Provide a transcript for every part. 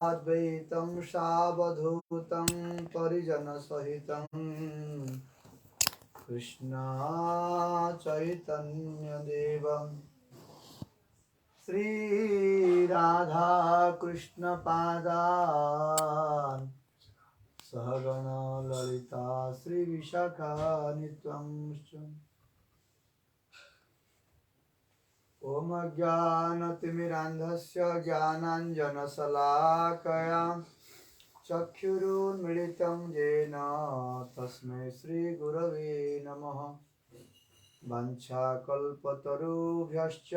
अद्वैतं सावधूतं परिजनसहितं कृष्ण चैतन्यदेवं श्रीराधा कृष्णपादान् सहगण ललिता श्रीविशाखान्वितं ॐ अज्ञानतिमिरान्धस्य ज्ञानाञ्जनशलाकया चक्षुरुन्मिलितं येन तस्मै श्रीगुरवे नमः। वाञ्छाकल्पतरुभ्यश्च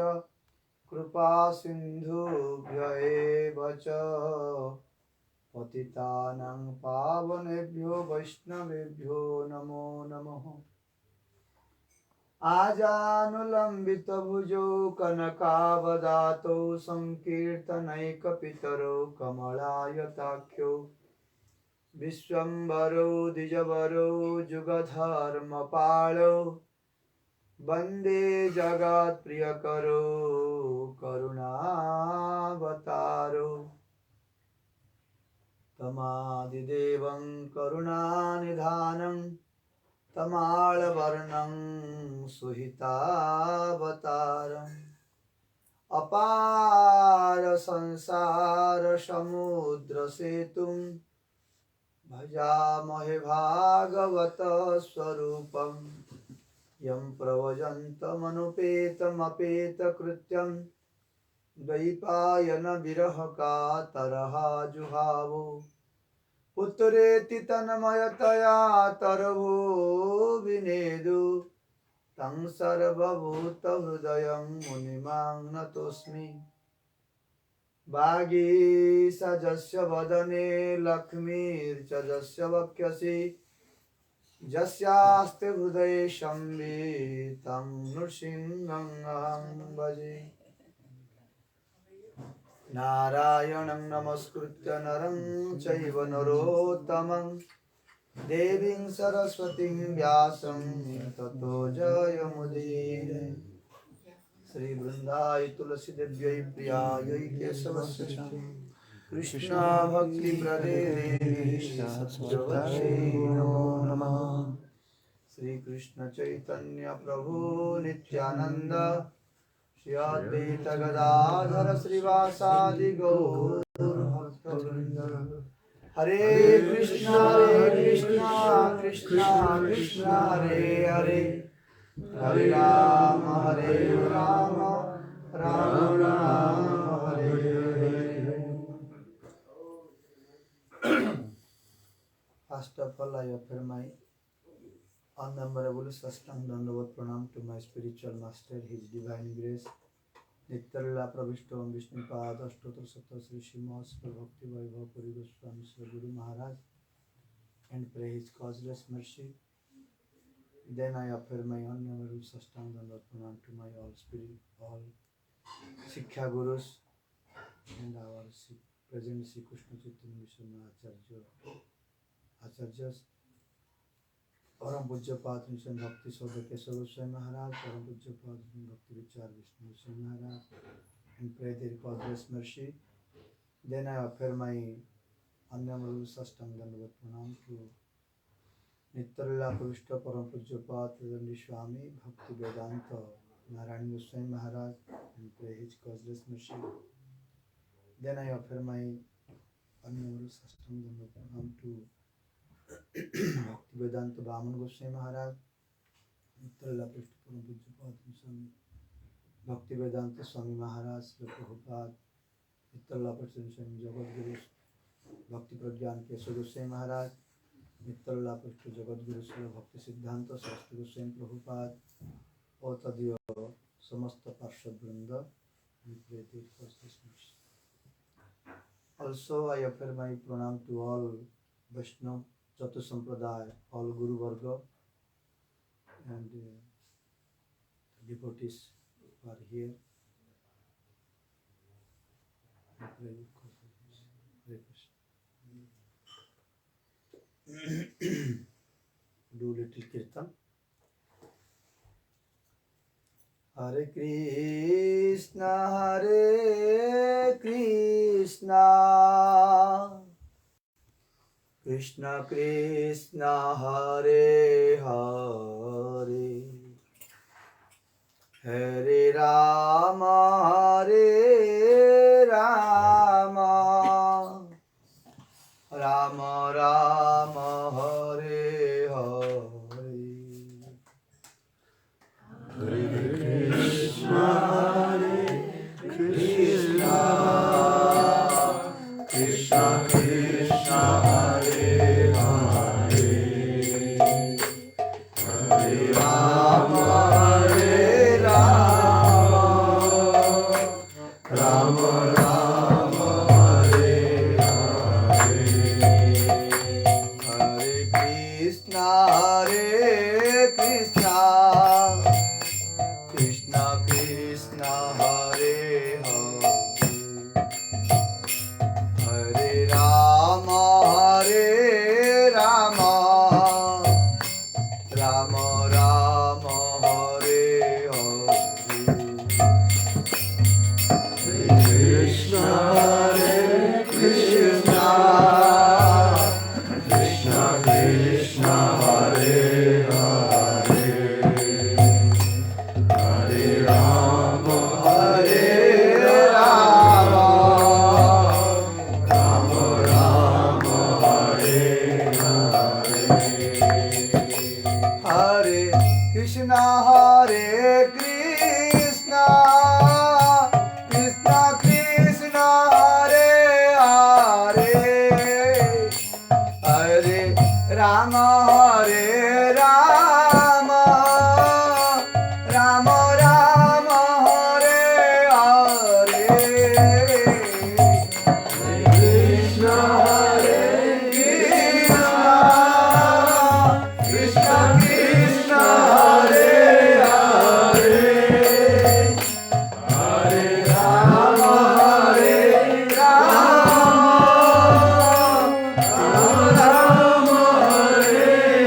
कृपासिन्धुभ्य एव च पतितानां पावनेभ्यो वैष्णवेभ्यो नमो नमः। आजानुलम्बितभुजौ कनकावदातौ संकीर्तनैकपितरौ कमलायताख्यौ विश्वम्भरौ द्विजवरौ जुगधर्मपालौ वन्दे जगत्प्रियकरौ करुणावतारौ तमादिदेवं करुणानिधानं तमालवर्णं सुहितावतारम् अपार संसार समुद्र सेतुं भजामहे भागवत स्वरूपं यं प्रव्रजन्तमनुपेतमपेतकृत्यं द्वैपायन विरह कातरः जुहावो पुत्रेति तन्मयतया तरवो विनेदु तं सर्वभूतहृदयं मुनिमां नतोऽस्मि। वागीशजस्य वदने लक्ष्मीर्च जस्य वक्षसि यस्यास्ते हृदये संवित् तं नृसिंहं अहं भजे। नारायणं नमस्कृत्य नरं चैव नरोत्तमं देवीं सरस्वतीं व्यासं ततो जयमुदीरये। श्रीवृन्दाय तुलसीदेव्यै प्रियायै केशवस्य कृष्ण भक्तिप्रदे देवी सत्स्वरूपै नमो नमः। श्रीकृष्ण चैतन्य प्रभु नित्यानन्द श्री अद्वैत गदाधर श्रीवासादि गौरभक्तवृन्द। हरे Krishna Krishna Krishna Hare Hare Hare Ram Ram Ram Hare Hare. First of all, I offer my unmemorable Sastang Dandavad Pranam to my spiritual master, His Divine Grace, Nityalila Pravishtam Vishnupada Ashtotra Satta Sri Srimad Bhakti Vaibhav Puri Goswami Sri Guru Maharaj, and pray His causeless mercy. Then I offer my unmemorable Sastang Dandavad Pranam to my all Siksha Gurus and our present Sri Krishna Chaitanya Mission Acharyas, परम पूज्य पाद mission भक्ति सौद केशव गोस्वामी महाराज, परम पूज्य पाद भक्ति विचार विष्णु गोस्वामी महाराज, and pray their causeless mercy. Then I offer my unmemorable Sastang Dandavad Pranam to Nityalila Pravishta Param Pujya Patanjali Swami Bhakti Vedanta Narayana Goswami Maharaj, and pray his causeless mercy. Then I offer my unmemorable Sastang Dandavad Pranam to Bhakti Vedanta Brahman Goswami Maharaj, Nityalila Pravishta Param Pujya Patanjali Bhakti Vedanta Swami Maharaj, Srila Prabhupada, Nityalila Pravishta Swami Jagadguru Bhakti Pragyan Keshav Goswami Maharaj, Nityalila Pravishta Jagadguru Srila Bhakti Siddhānta Saraswati Goswami Prabhupada, और तदियो समस्त पार्षद वृंद, and pray their causeless mercy. Also, I offer my pranam to all Vaishnava, Chatu Sampradaya, all Guru Varga, and devotees who are here. I pray with causeless mercy. Hare Krishna. Do little kirtan. Hare Krishna, Krishna Krishna, Hare Hare, Hare Rama, Hare Rama, Rama Rama, Hare Hare. Hare Krishna, Krishna, Krishna Krishna, Hare Hare, Hare Rama, Hare Rama, Rama Rama, Hare Hare. Hare Krishna, Krishna Krishna, Hare Hare, Hare Rama, Hare Rama, Rama Rama, Hare Hare. Hare Krishna, Krishna, Krishna Krishna, Hare Hare, Hare Rama, Hare Rama, Rama Rama, Hare Hare. Hare Krishna, Krishna Krishna, Hare Hare, Hare Rama, Hare Rama, Rama Rama, Hare Hare. Hare Krishna, Krishna, Krishna Krishna, Hare Hare, Hare Rama, Hare Rama, Rama Rama, Hare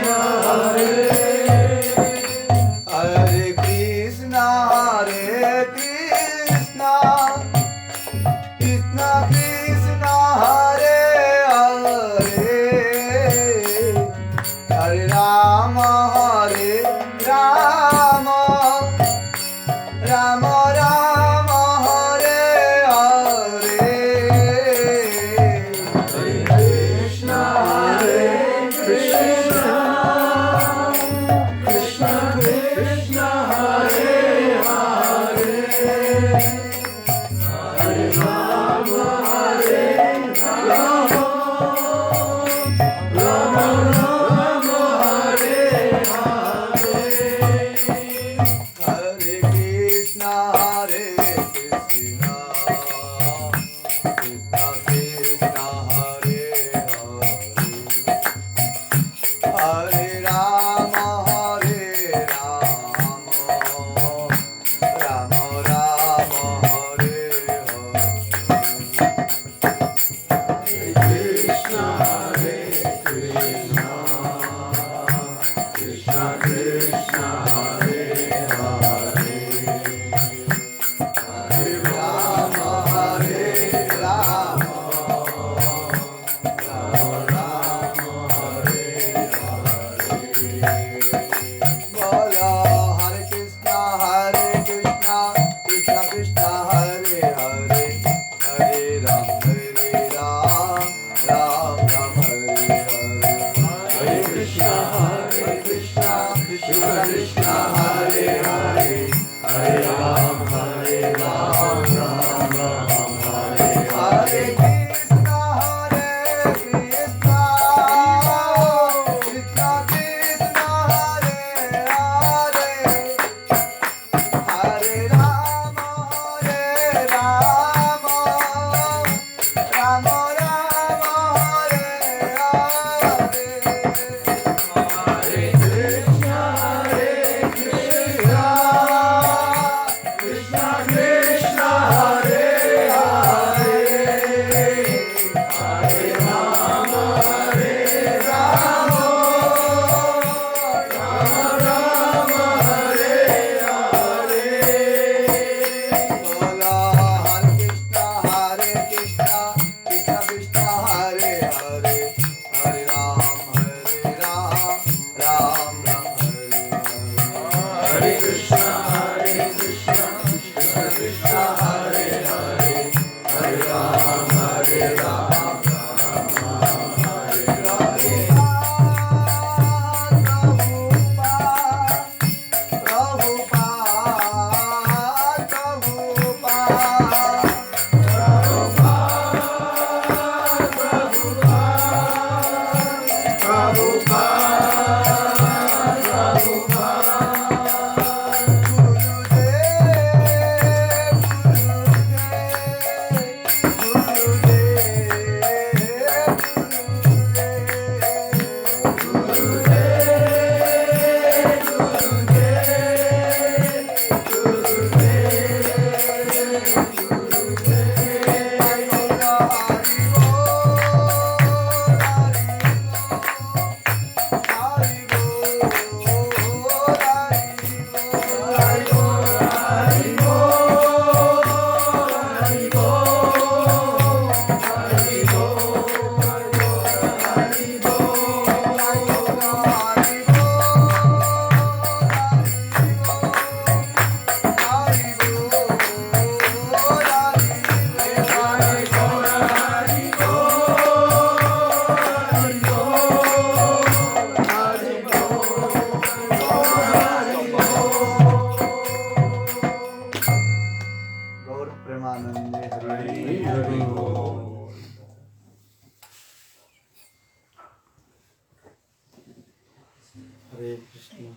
Hare Krishna.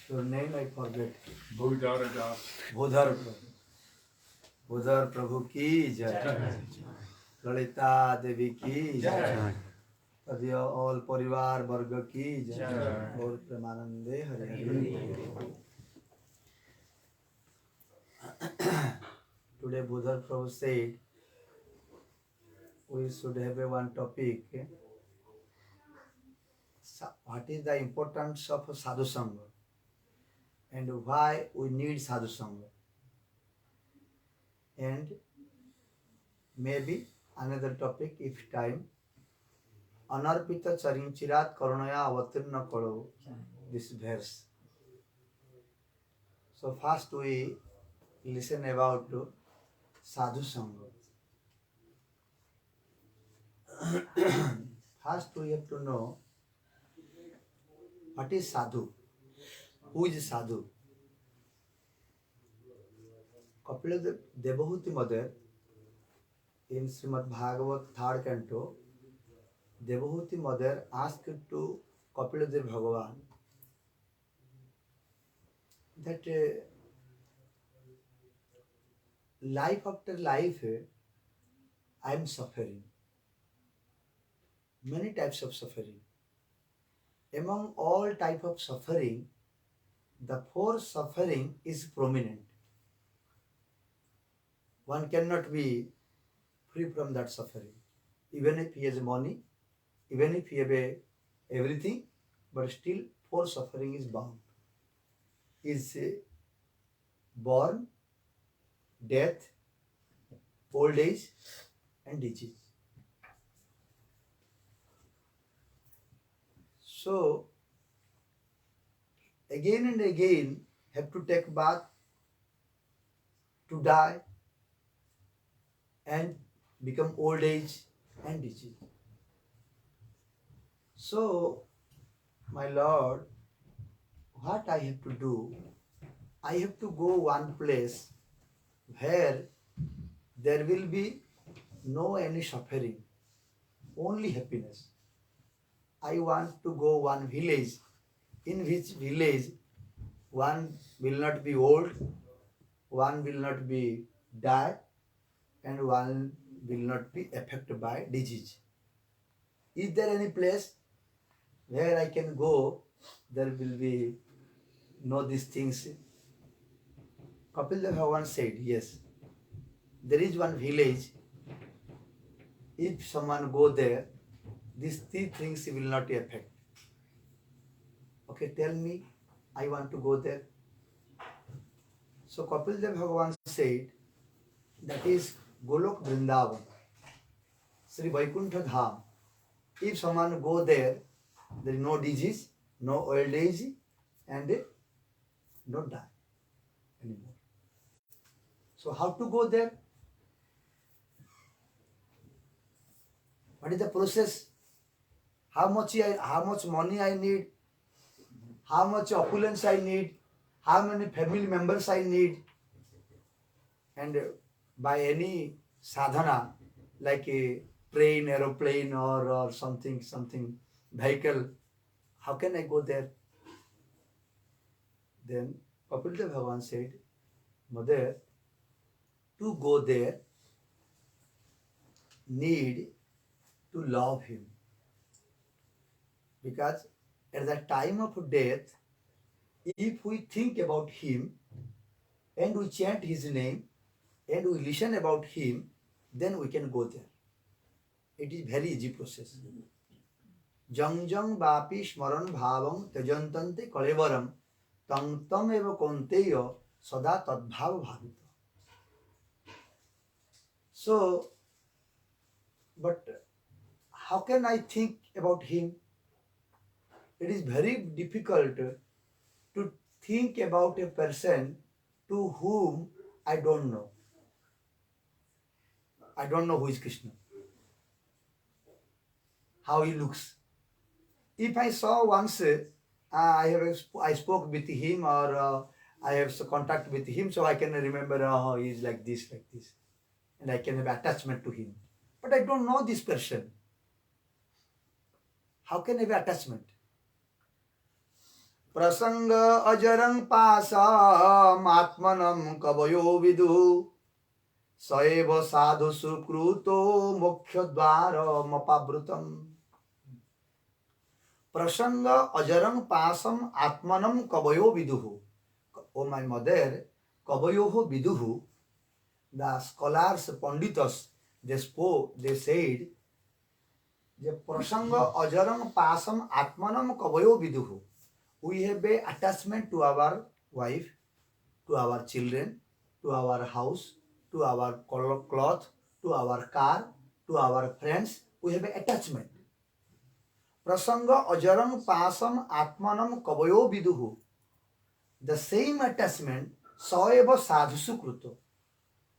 Your name I forget. Bhudharaja. Bodhar Prabhu. Bodhar Prabhu ki jai. Lalita Devi ki jai. Tadya all Parivar Varga ki jai. Gaur Premanande Hare Hare. Today Bodhar Prabhu said we should have a one topic. What is the importance of sadhu sangha and why we need sadhu sangha, and maybe another topic if time. Anarpita charinchirat karunaya avatirna karo, this verse. So first we listen about sadhu sangha. First we have to know what is sadhu. Who is sadhu? Kapila Devahuti Mother in Srimad Bhagavat 3rd canto, Devahuti Mother asked to Kapila Dev Bhagavan that life after life I am suffering. Many types of suffering. Among all type of suffering, the 4th suffering is prominent. One cannot be free from that suffering. Even if he has money, even if he have everything, but still 4 suffering is bound. Is born, death, old age, and disease. So again and again have to take bath, to die, and become old age and disease. So, my Lord, what I have to do? I have to go one place where there will be no any suffering, only happiness. I want to go one village, in which village one will not be old, one will not be die, and one will not be affected by disease. Is there any place where I can go, there will be no these things? Kapil Dev Bhagavan said, yes, there is one village. If someone go there, these 3 things will not affect. Okay, tell me, I want to go there. So Kapil Dev Bhagavan said, that is Golok Vrindavan, Sri Vaikuntha Dham. If someone go there, there is no disease, no old age, and no die anymore. So how to go there? What is the process? How much money I need? How much opulence I need? How many family members I need? And by any sadhana, like a train, aeroplane, or something vehicle, how can I go there? Then Kapil Dev Bhagavan said, Mother, to go there, need to love him. Because at the time of death, if we think about him and we chant his name and we listen about him, then we can go there. It is very easy process. Jang jang vapi smaran bhavam tajantante kalevaram tam tam eva konteyo sada tadbhava bhavita. So But how can I think about him? It is very difficult to think about a person to whom I don't know. I don't know who is Krishna, how he looks. If I saw once, I spoke with him, or I have some contact with him, so I can remember, oh, he is like this, and I can have attachment to him. But I don't know this person. How can I have attachment? Prasanga ajarang pasam atmanam kavayo vidu saeva sadhu sukruto mokhyadvaram apabrutam. Prasanga ajarang pasam atmanam kavayo viduhu. Oh my mother, kavayoho viduhu. The scholars, panditas, they spoke, they said, the prasanga ajarang pasam atmanam kavayo viduhu. We have a attachment to our wife, to our children, to our house, to our cloth, to our car, to our friends. We have an attachment. Prasanga ajarang pasam atmanam kavayo viduhu. The same attachment, saeva sadhu sukruto.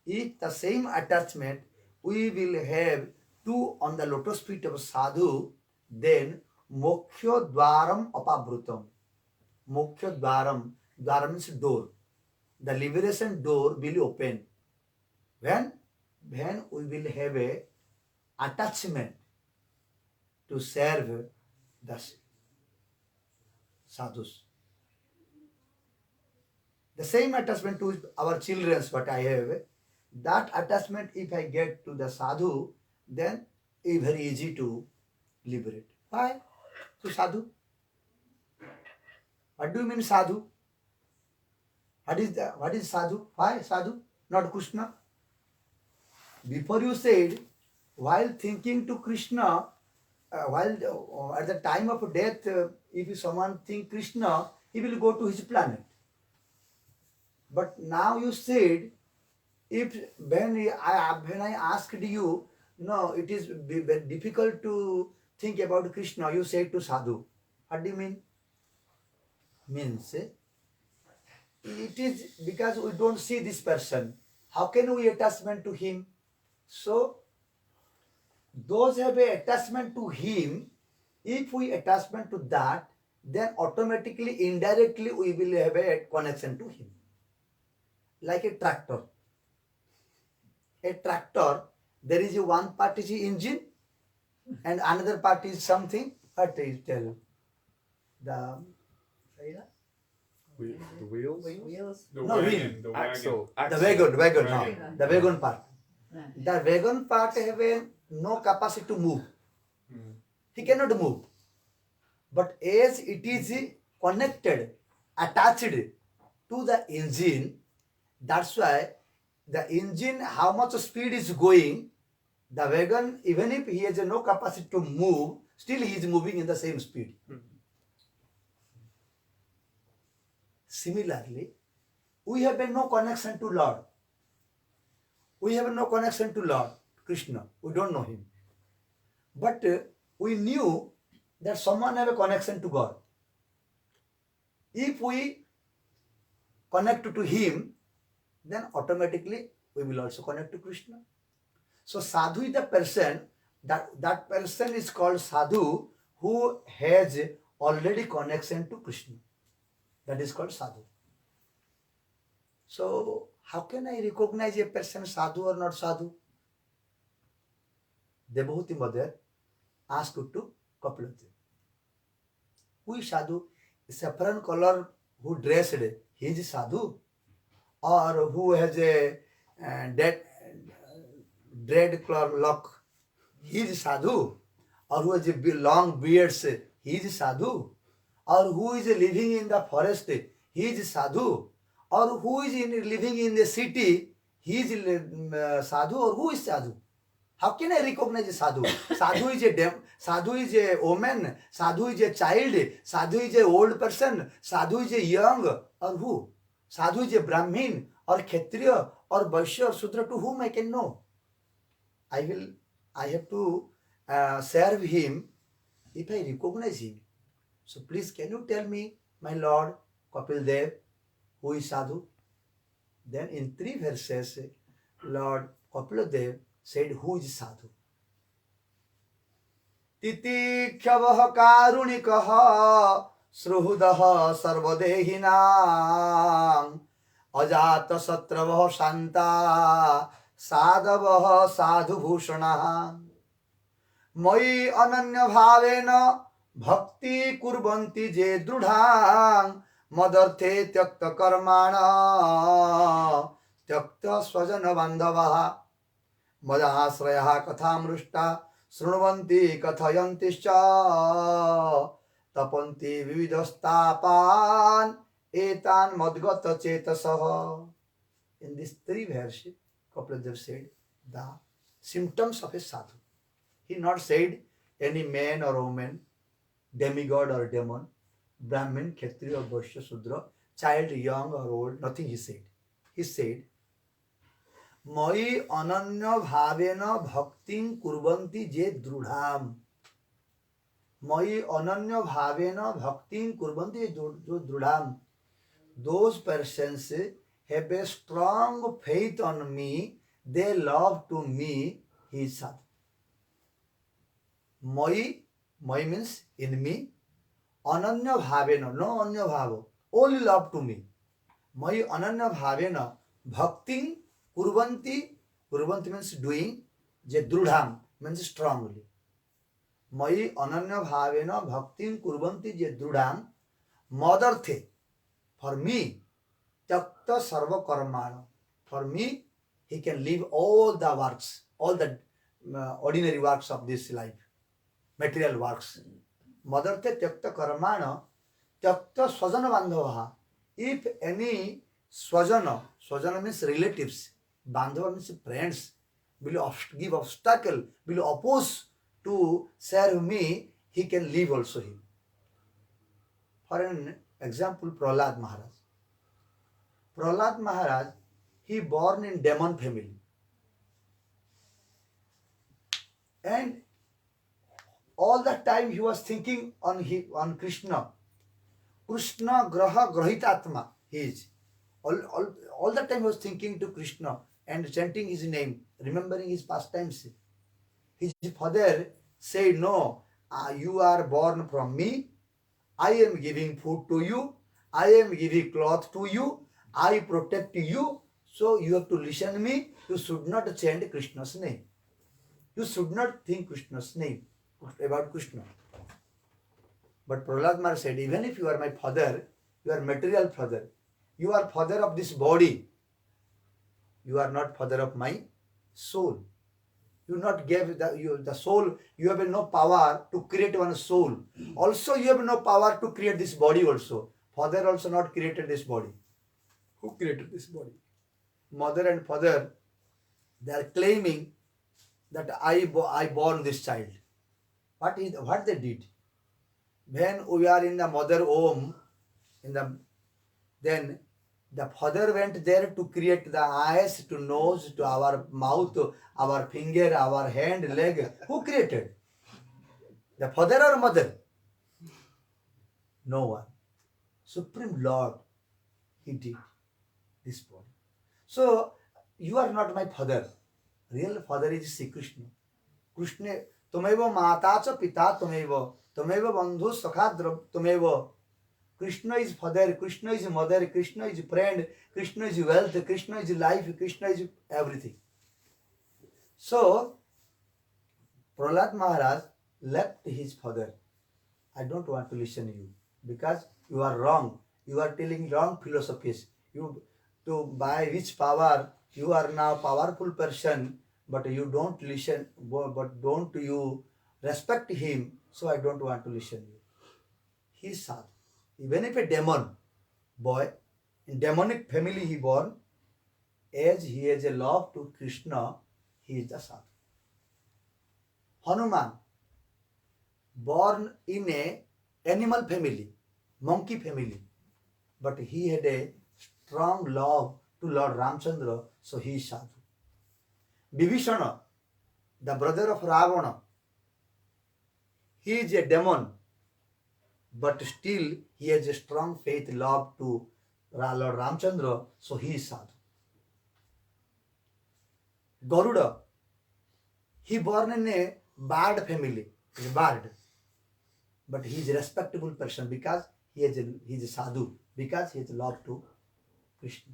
If the same attachment we will have to on the lotus feet of sadhu, then moksha dwaram apabrutam. Moksha dwaram, dwaram means door. The liberation door will open. When we will have a attachment to serve the sadhus. The same attachment to our children, what I have, that attachment if I get to the sadhu, then it is very easy to liberate. Why? To sadhu. What do you mean sadhu? What is sadhu? Why sadhu? Not Krishna. Before you said, while thinking to Krishna, while at the time of death, if someone think Krishna, he will go to his planet. But now you said, when I asked you, no, it is very difficult to think about Krishna, you say to sadhu. What do you mean? Means it is because we don't see this person. How can we attachment to him? So those have a attachment to him. If we attachment to that, then automatically, indirectly, we will have a connection to him. Like a tractor. A tractor, there is a one part is the engine and another part is something. What is tell? The wheels? The No, wagon, the Axle. The wagon, Wagon. no. The wagon part. The wagon part have no capacity to move. He cannot move. But as it is connected, attached to the engine, that's why the engine, how much speed is going, the wagon, even if he has no capacity to move, still he is moving in the same speed. Similarly, we have no connection to Lord. We have no connection to Lord Krishna. We don't know him. But we knew that someone have a connection to God. If we connect to him, then automatically we will also connect to Krishna. So sadhu is the person, that person is called sadhu who has already connection to Krishna. That is called sadhu. So how can I recognize a person sadhu or not sadhu? Devhuti mother asked to Kapilati. Who is sadhu? Saffron color who dressed, he is sadhu? Or who has a dread lock, he is sadhu? Or who has a long beards, he is sadhu? Or who is living in the forest, he is sadhu? Or who is living in the city, he is sadhu? Or who is sadhu? How can I recognize a sadhu? Sadhu is a woman, sadhu is a child, sadhu is a old person, sadhu is a young, or who? Sadhu is a Brahmin, or Kshatriya, or Vaishya, or Sudra, to whom I can know? I will I have to serve him if I recognize him. So please, can you tell me, my Lord Kapil Dev, who is sadhu? Then in 3 verses, Lord Kapil Dev said, who is sadhu? तितिक्षवः कारुणिकः सुहृदः सर्वदेहिनां अजातशत्रवः शान्ता साधवः साधुभूषणः मयि अनन्यभावेन भक्ति कुर्वन्ति जे दृढां मदर्थे त्यक्तकर्माणः त्यक्तस्वजनबान्धवः मदाश्रयः कथामृष्टा शृण्वन्ति कथयन्तिश्च तपन्ति विविधस्तापान् एतान् मद्गतचेतसः. In these 3 verses, Kapil Dev said the symptoms of a sadhu. He not said any man or woman, demigod or demon, Brahmin, Kshatriya or Vaishya, Shudra, child, young or old, nothing he said. He said, मयि अनन्य भावेन भक्तिं कुर्वन्ति जे दृढाम. मयि अनन्य भावेन भक्तिं कुर्वन्ति जो दृढाम. Those persons have a strong faith on me, they love to me, he is sadhu. Maya means in me, ananya bhavena, no anya bhava, only love to me. Maya ananya bhavena, bhakti kurvanti, kurvanti means doing, je drudham means strongly. Maya ananya bhavena, bhakti kurvanti je drudham, madarthe, for me, takta sarva karmana. For me, he can leave all the works, all the ordinary works of this life, material works. Madarthe tyakta karmana, tyakta swajana bandhavaha. If any swajana, swajana means relatives, bandhava means friends, will give obstacle, will oppose to serve me, he can leave also him. For an example, Prahlad Maharaj. Prahlad Maharaj, he born in demon family. And all the time he was thinking on Krishna. Krishna graha grahitatma he is. All the time he was thinking to Krishna and chanting his name, remembering his pastimes. His father said, no, you are born from me. I am giving food to you. I am giving cloth to you. I protect you. So you have to listen to me. You should not chant Krishna's name. You should not think Krishna's name, about Krishna. But Prahlad Maharaj said, even if you are my father, you are material father. You are father of this body. You are not father of my soul. You not gave the soul, you have no power to create one soul. Also you have no power to create this body also. Father also not created this body. Who created this body? Mother and father, they are claiming that I born this child. What they did? When we are in the mother womb, then the father went there to create the eyes, to nose, to our mouth, our finger, our hand, leg. Who created? The father or mother? No one. Supreme Lord, he did this body. So, you are not my father. Real father is Sri Krishna. Krishna, tumeva mata cha pita tumeva bandhu sakha tumeva. Krishna is father, Krishna is mother, Krishna is friend, Krishna is wealth, Krishna is life, Krishna is everything. So, Prahlad Maharaj left his father. I don't want to listen to you because you are wrong. You are telling wrong philosophies. By which power you are now powerful person, but you don't listen, but don't you respect him, so I don't want to listen to you. He is sadhu. Even if a demon boy, in demonic family he born, as he has a love to Krishna, he is the sadhu. Hanuman, born in a animal family, monkey family, but he had a strong love to Lord Ramchandra, so he is sadhu. Vibhishana, the brother of Ravana. He is a demon, but still he has a strong faith, love to Lord Ramchandra, so he is sadhu. Garuda, he born in a bard family, he is bard, but he is a respectable person because he is a sadhu, because he has love to Krishna.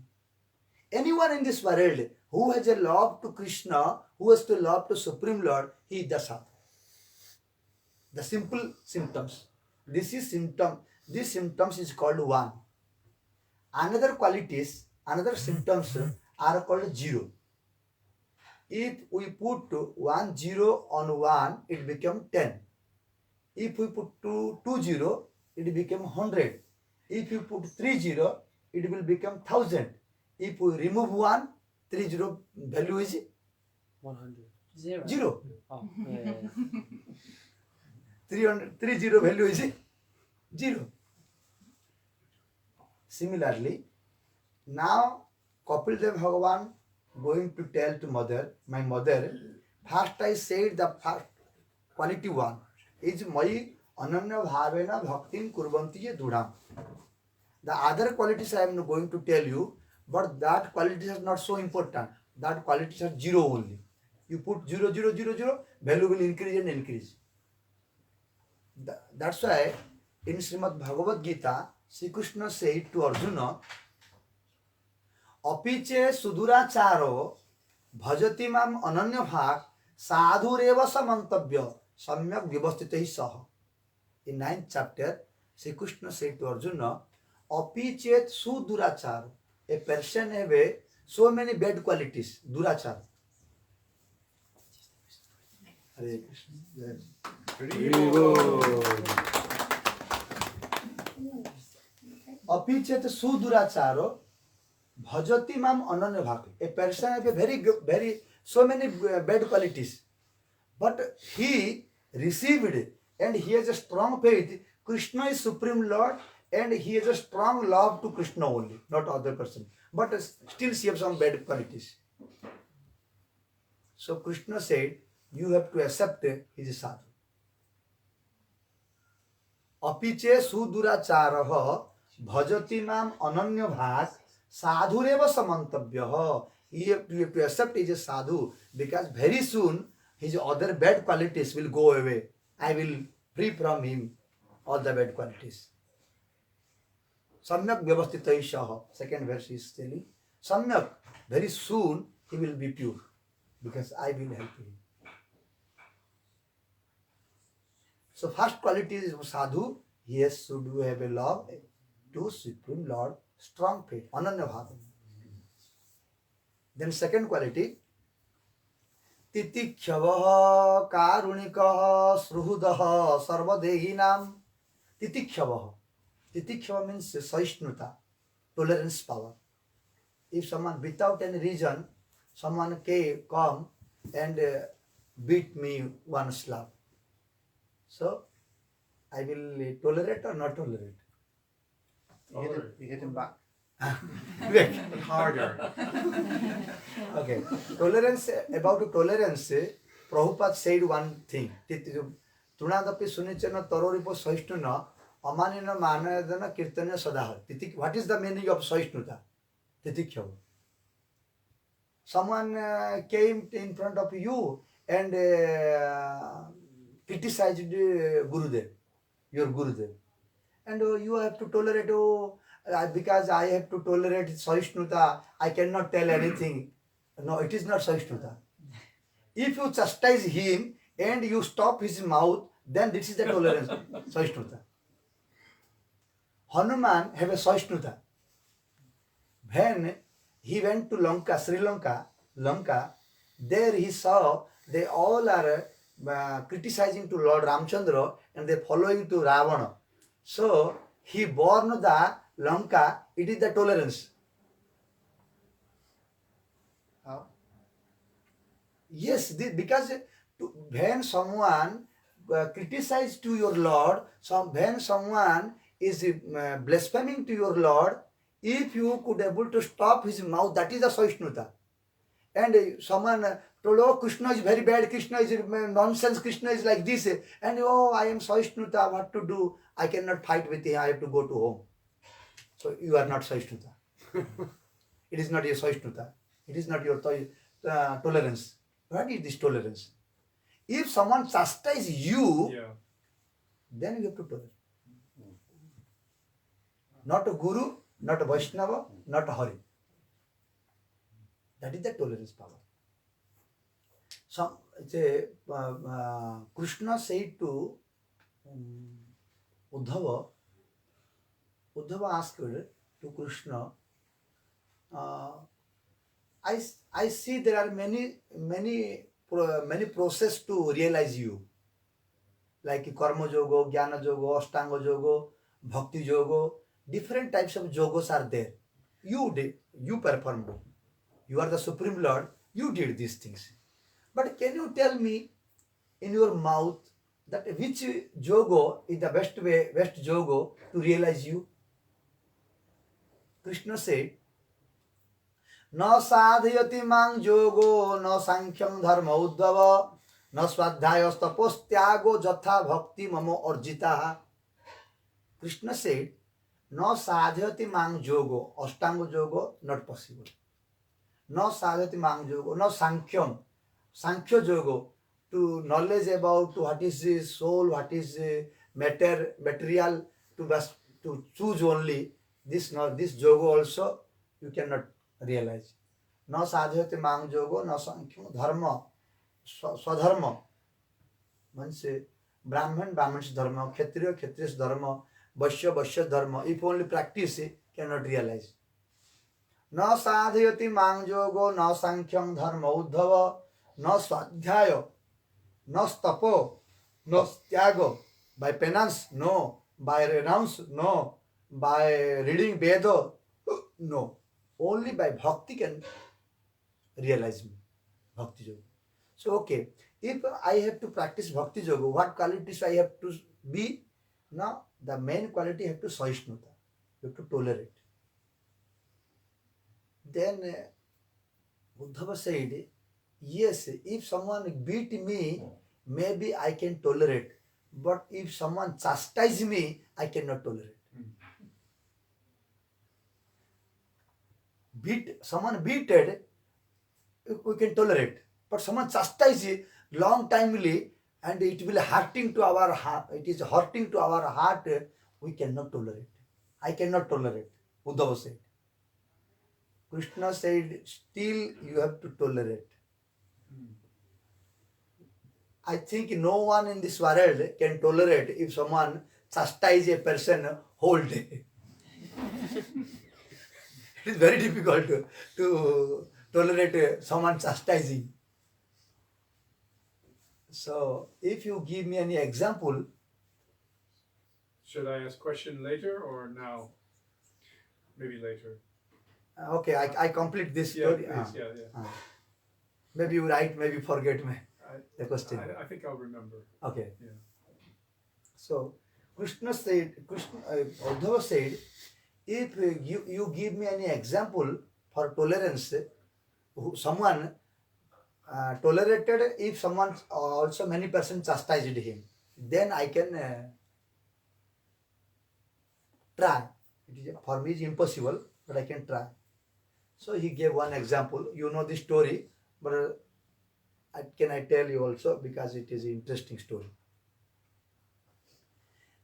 Anyone in this world who has a love to Krishna, who has to love to Supreme Lord, he is the sadhu. The simple symptoms. This is symptom. These symptoms is called one. Another qualities, another symptoms are called zero. If we put 1 0 on 1, it becomes 10. If we put 2 0, it becomes 100. If you put 3 0, it will become 1000. If we remove 1, 3 0 value is 100. Zero. Oh, yeah. 3 0 value is 0. Similarly, now Kapil Dev Bhagavan going to tell to mother, my mother, first I said the first quality one is Mai Ananya Bhavena Bhaktim Kurvanti Dudham. The other qualities I am going to tell you, but that qualities are not so important. That qualities are 0 only. You put 0 0 0 0, value will increase and increase. That's why in Srimad Bhagavad Gita, Sri Krishna said to Arjuna, Apiche suduracharo bhajati mam ananya bhak sadhureva samantavya samyak vivastitehi saha. In 9th chapter, Sri Krishna said to Arjuna, Apichet suduracharo. A person have so many bad qualities, durachar. Hare Krishna. Apichet suduracharo bhajati mam ananya bhak. A person have a very so many bad qualities, but he received and he has a strong faith. Krishna is Supreme Lord and he has a strong love to Krishna only, not other person. But still he has some bad qualities. So Krishna said, you have to accept his sadhu. Apiche suduracharaha bhajati mam ananya bhak sadhureva samantavya. You have to accept he is a sadhu because very soon his other bad qualities will go away. I will free from him all the bad qualities. Samyak vyavasthitai shaha. Second verse is telling, Samyak, very soon he will be pure because I will help him. So first quality is sadhu. Yes, should we have a love to Supreme Lord, strong faith, ananya bhava. Then second quality, Titikshavah karunikah sruhudah sarvadehinam. Titikshavah. Titikshavah means saishnuta, tolerance power. If someone without any reason, someone come and beat me one slap, so I will tolerate or not tolerate? You hit him back. Wait. But harder. Okay. Tolerance, about tolerance, Prabhupada said one thing. Tunadapi sunichana taroripo saishnuna amanina manayadana kirtanya sadaha. What is the meaning of saishnuta? Titikhyava. Someone came in front of you and criticized Gurudev, your Gurudev. And you have to tolerate, because I have to tolerate Saishnuta, I cannot tell anything. No, it is not Saishnuta. If you chastise him and you stop his mouth, then this is the tolerance, Saishnuta. Hanuman have a Saishnuta. When he went to Lanka, Sri Lanka, there he saw they all are criticizing to Lord Ramchandra and they following to Ravana. So he born the Lanka, it is the tolerance. How? Yes, because when someone criticizes to your Lord, when someone is blaspheming to your Lord, if you could able to stop his mouth, that is the Saishnuta. And someone told, oh, Krishna is very bad, Krishna is nonsense, Krishna is like this, and oh, I am Saishnuta, what to do? I cannot fight with him, I have to go to home. So you are not Saishnuta. It is not your Saishnuta. It is not your tolerance. What is this tolerance? If someone chastises you, then you have to tolerate. Not a guru, not a Vaishnava, not a Hari. That is the tolerance power. Krishna said to Uddhava asked to Krishna, I see there are many process to realize you, like karma yoga, jnana yoga, ashtanga yoga, bhakti yoga. Different types of yogas are there. You performed. You are the Supreme Lord. You did these things. But can you tell me in your mouth that which yoga is the best yoga to realize you? Krishna said, Na sadhyati mang yogo, na sankhyam dharma uddhava, na swadhyaya tapostyago jatha bhakti mamo arjitaha. Krishna said, No sadhyati mang yoga, ashtanga yoga, not possible. No sadhyati mang yoga, no sankhya yoga, to knowledge about what is the soul, what is the material, to choose only this yoga also you cannot realize. No sadhyati mang yoga, no sankhya dharma, swadharma, means Brahman's dharma, Kshatriya's dharma, Vaishya dharma. If only practice, cannot realize. Na sadhyati mang yoga, na sankhyam dharma uddhava, na swadhyaya, na stapo, na tyago. By penance, no. By renounce, no. By reading Veda, no. Only by bhakti can realize me. Bhakti yoga. So, okay. If I have to practice bhakti yoga, what qualities I have to be? Now, the main quality have to Saishnuta. You have to tolerate. Then Uddhava said, yes, if someone beat me, maybe I can tolerate. But if someone chastise me, I cannot tolerate. Someone beaten, we can tolerate. But someone chastise long timely, and it will hurting to our heart. It is hurting to our heart. We cannot tolerate. I cannot tolerate. Uddhava said. Krishna said, still you have to tolerate. I think no one in this world can tolerate if someone chastise a person whole day. It is very difficult to tolerate someone chastising. So, if you give me any example. Should I ask question later or now? Maybe later. Okay, I complete this story. Please, yeah. Maybe you write, maybe forget me the question. I think I'll remember. Okay. Yeah. So, Uddhava said, if you give me any example for tolerance, someone tolerated if someone also many persons chastised him, then I can try. For me, it is impossible, but I can try. So he gave one example. You know the story, but can I tell you also because it is an interesting story.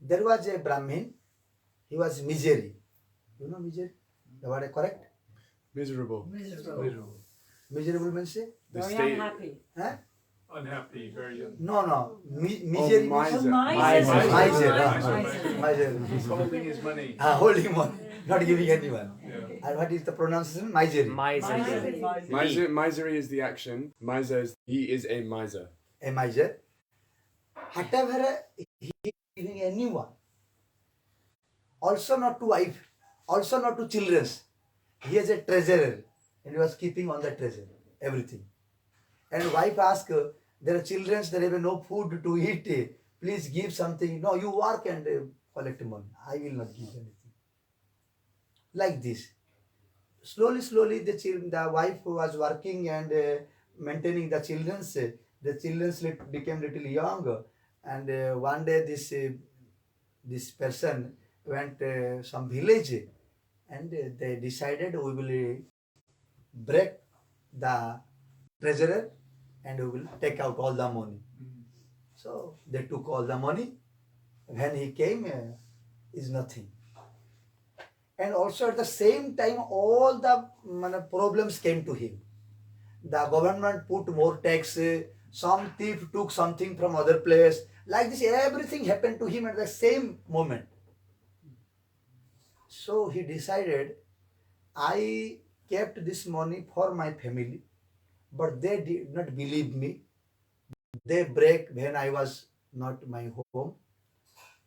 There was a Brahmin. He was misery. You know misery? The word correct? Miserable. Miserable means Very unhappy. Huh? Unhappy, very No. Misery means Miser. He's holding his money. holding money, not giving anyone. Yeah. And what is the pronunciation? Misery. Misery is the action. Miser is he is a miser. A miser. Whatever he is giving anyone, also not to wife, also not to children. He has a treasurer and he was keeping on the treasure, everything. And wife asked, there are children, there have no food to eat, please give something. No, you work and collect money. I will not give anything. Like this. Slowly, the wife was working and maintaining the children. The children became little young, and one day this person went some village, and they decided we will break the treasurer and we will take out all the money. So they took all the money. When he came, is nothing. And also at the same time, all the problems came to him. The government put more tax. Some thief took something from other place. Like this, everything happened to him at the same moment. So he decided, I kept this money for my family, but they did not believe me. They break when I was not my home.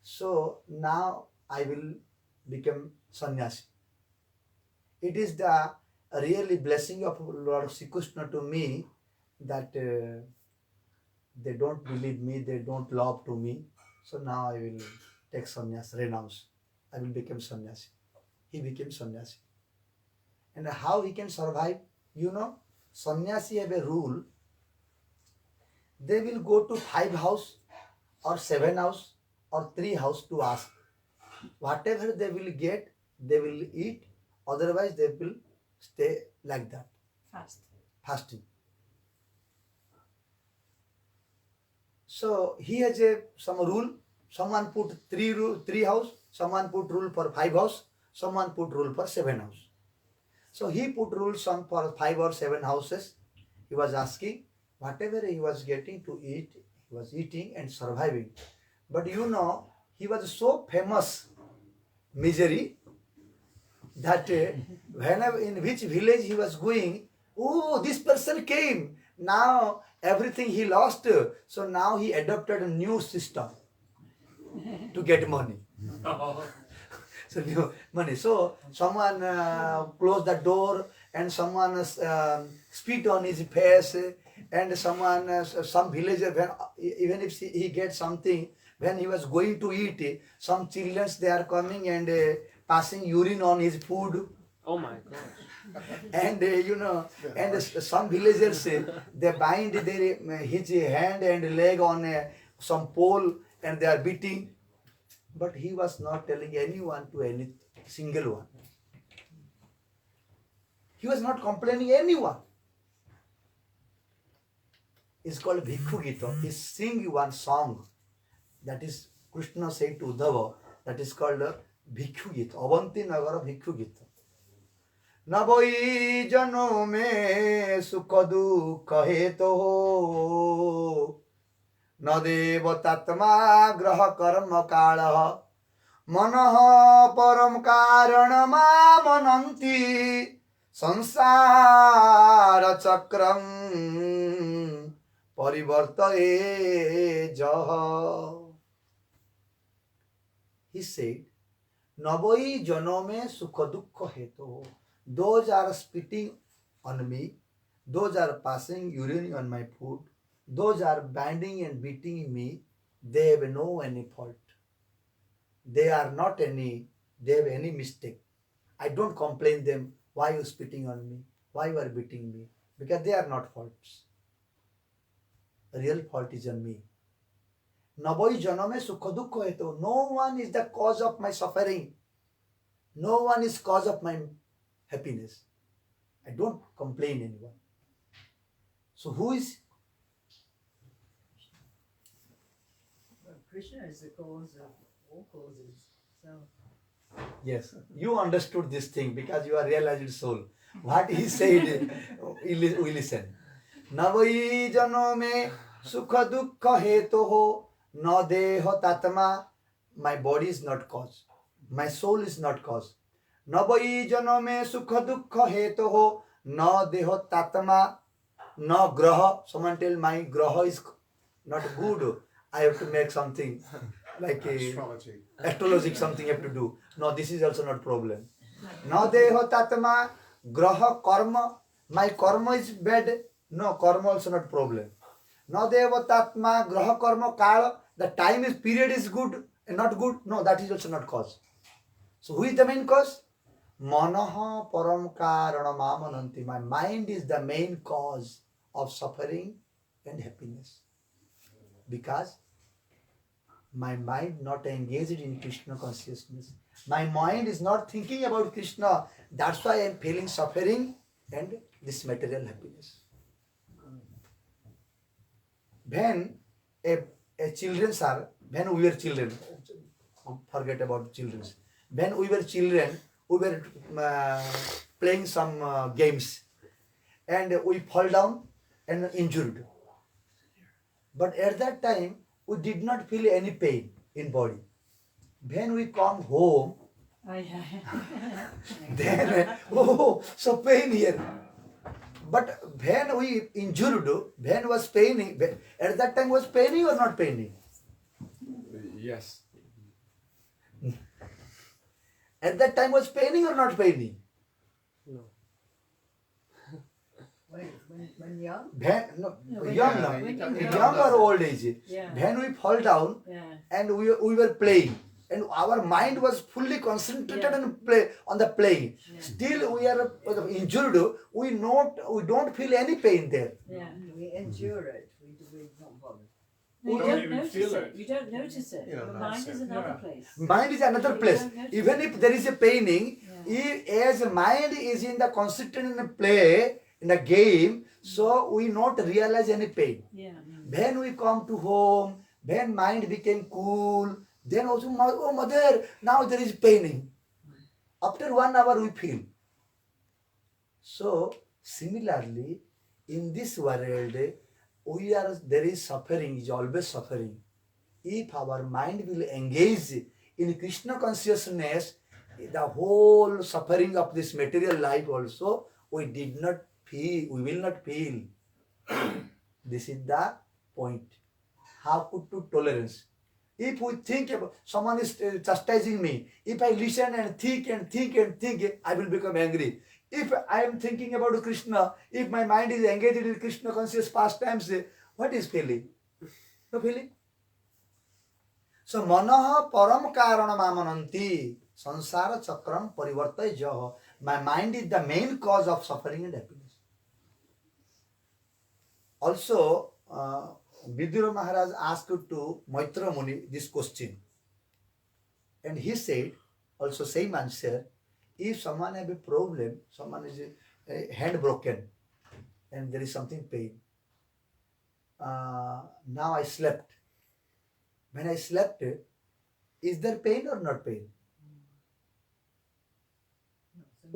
So now I will become sannyasi. It is the really blessing of Lord Sri Krishna to me that they don't believe me, they don't love to me. So now I will take sannyas, renounce. I will become sannyasi. He became sannyasi. And how he can survive? You know, sannyasi have a rule. They will go to 5 house or 7 house or 3 house to ask. Whatever they will get, they will eat. Otherwise, they will stay like that. Fasting. So he has some rule. Someone put 3 house. Someone put rule for 5 house. Someone put rule for 7 house. So he put rules some for 5 or 7 houses. He was asking. Whatever he was getting to eat, he was eating and surviving. But you know, he was so famous, misery, that whenever in which village he was going, oh, this person came. Now everything he lost. So now he adopted a new system to get money. So new money. So someone closed the door and someone spit on his face. And someone, some villager, even if he gets something, when he was going to eat, some children, they are coming and passing urine on his food. Oh my gosh. And you know, and some villagers, they bind his hand and leg on some pole and they are beating. But he was not telling anyone to any single one. He was not complaining anyone. It's called Bhikkhu Gita. He sing one song that is Krishna said to Uddhava, that is called Bhikkhu Gita. Avanti Nagara Bhikkhu Gita. Navai jano me sukha dukha heto nadeva tatma graha karma kala manaha param karanama mananti sansara chakram parivartaye jaha. He said, Navai janome sukha dukkha heto. Those are spitting on me. Those are passing urine on my food. Those are binding and beating me. They have no any fault. They are not any, they have any mistake. I don't complain them, why you spitting on me? Why you are beating me? Because they are not faults. The real fault is on me. Navai janame sukha dukkha heto. No one is the cause of my suffering. No one is cause of my happiness. I don't complain anyone. So who is? Krishna is the cause of all causes. So Yes, you understood this thing because you are realized soul. What he said, we listen. Navai janome sukha dukkha heto na deha tatma. My body is not cause. My soul is not cause. Navai janome sukha dukkha heto na deha tatma na graha. Someone tell my graha is not good. I have to make something like astrology something have to do. No, this is also not problem. Na deha tatma graha karma. My karma is bad. No, karma also not problem. Na deva tatma graha karma kala. The time is period is good and not good. No, that is also not cause. So who is the main cause? Manaha param karana mamananti. My mind is the main cause of suffering and happiness. Because my mind not engaged in Krishna consciousness. My mind is not thinking about Krishna. That's why I am feeling suffering and this material happiness. When a children are, when we were children, forget about children. When we were children, we were playing some games and we fall down and injured. But at that time, we did not feel any pain in body. When we come home, then, oh, so pain here. But when we injured, when was paining, at that time was paining or not paining? Yes. At that time was paining or not paining? No. When young? No, when young, young. no. When Young young. or old age. Yeah. When we fall down Yeah. and we were playing and our mind was fully concentrated on the playing. Yeah. Still we are injured, we don't feel any pain there. Yeah. We endure it. We're not bothered. No, you you don't don't even notice feel it. it. You don't notice it. You don't Your mind notice is it. another Yeah. place. Mind is another You place. don't notice Even it. if there is a paining, Yeah. as mind is in the concentrated in the play, in the game, so we not realize any pain. Yeah. When we come to home, when mind became cool, then also, oh mother, now there is paining. After 1 hour we feel. So similarly, in this world, there is suffering, is always suffering. If our mind will engage in Krishna consciousness, the whole suffering of this material life also, we will not feel. This is the point. How to tolerance. If we think about someone is chastising me, if I listen and think, I will become angry. If I am thinking about Krishna, if my mind is engaged in Krishna conscious pastimes, what is feeling? No feeling. So manaha param karanam amananti sansara chakram parivartay jaha. My mind is the main cause of suffering and happiness. Also, Vidura Maharaj asked to Maitra Muni this question. And he said, also same answer, if someone have a problem, someone is a hand broken and there is something pain. Now I slept. When I slept, is there pain or not pain?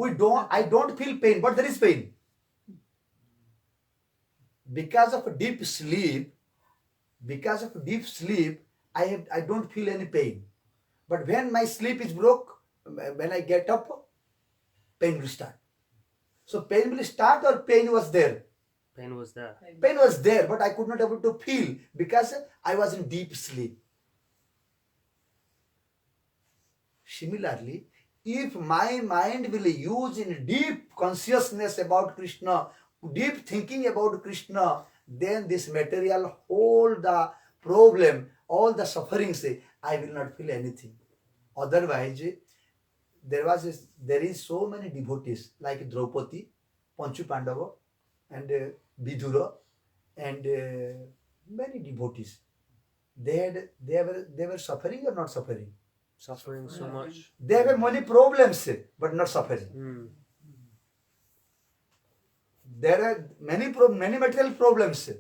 I don't feel pain, but there is pain. Because of deep sleep, I don't feel any pain. But when my sleep is broke, when I get up, pain will start. So pain will start or pain was there? Pain was there. Pain was there, but I could not able to feel because I was in deep sleep. Similarly, if my mind will use in deep consciousness about Krishna, deep thinking about Krishna, then this material, all the problem, all the sufferings, I will not feel anything. Otherwise, there is so many devotees like Draupadi, Panchu Pandava, and Vidura, and many devotees. They were suffering or not suffering? Suffering so much. They have many problems, but not suffering. Mm. There are many material problems.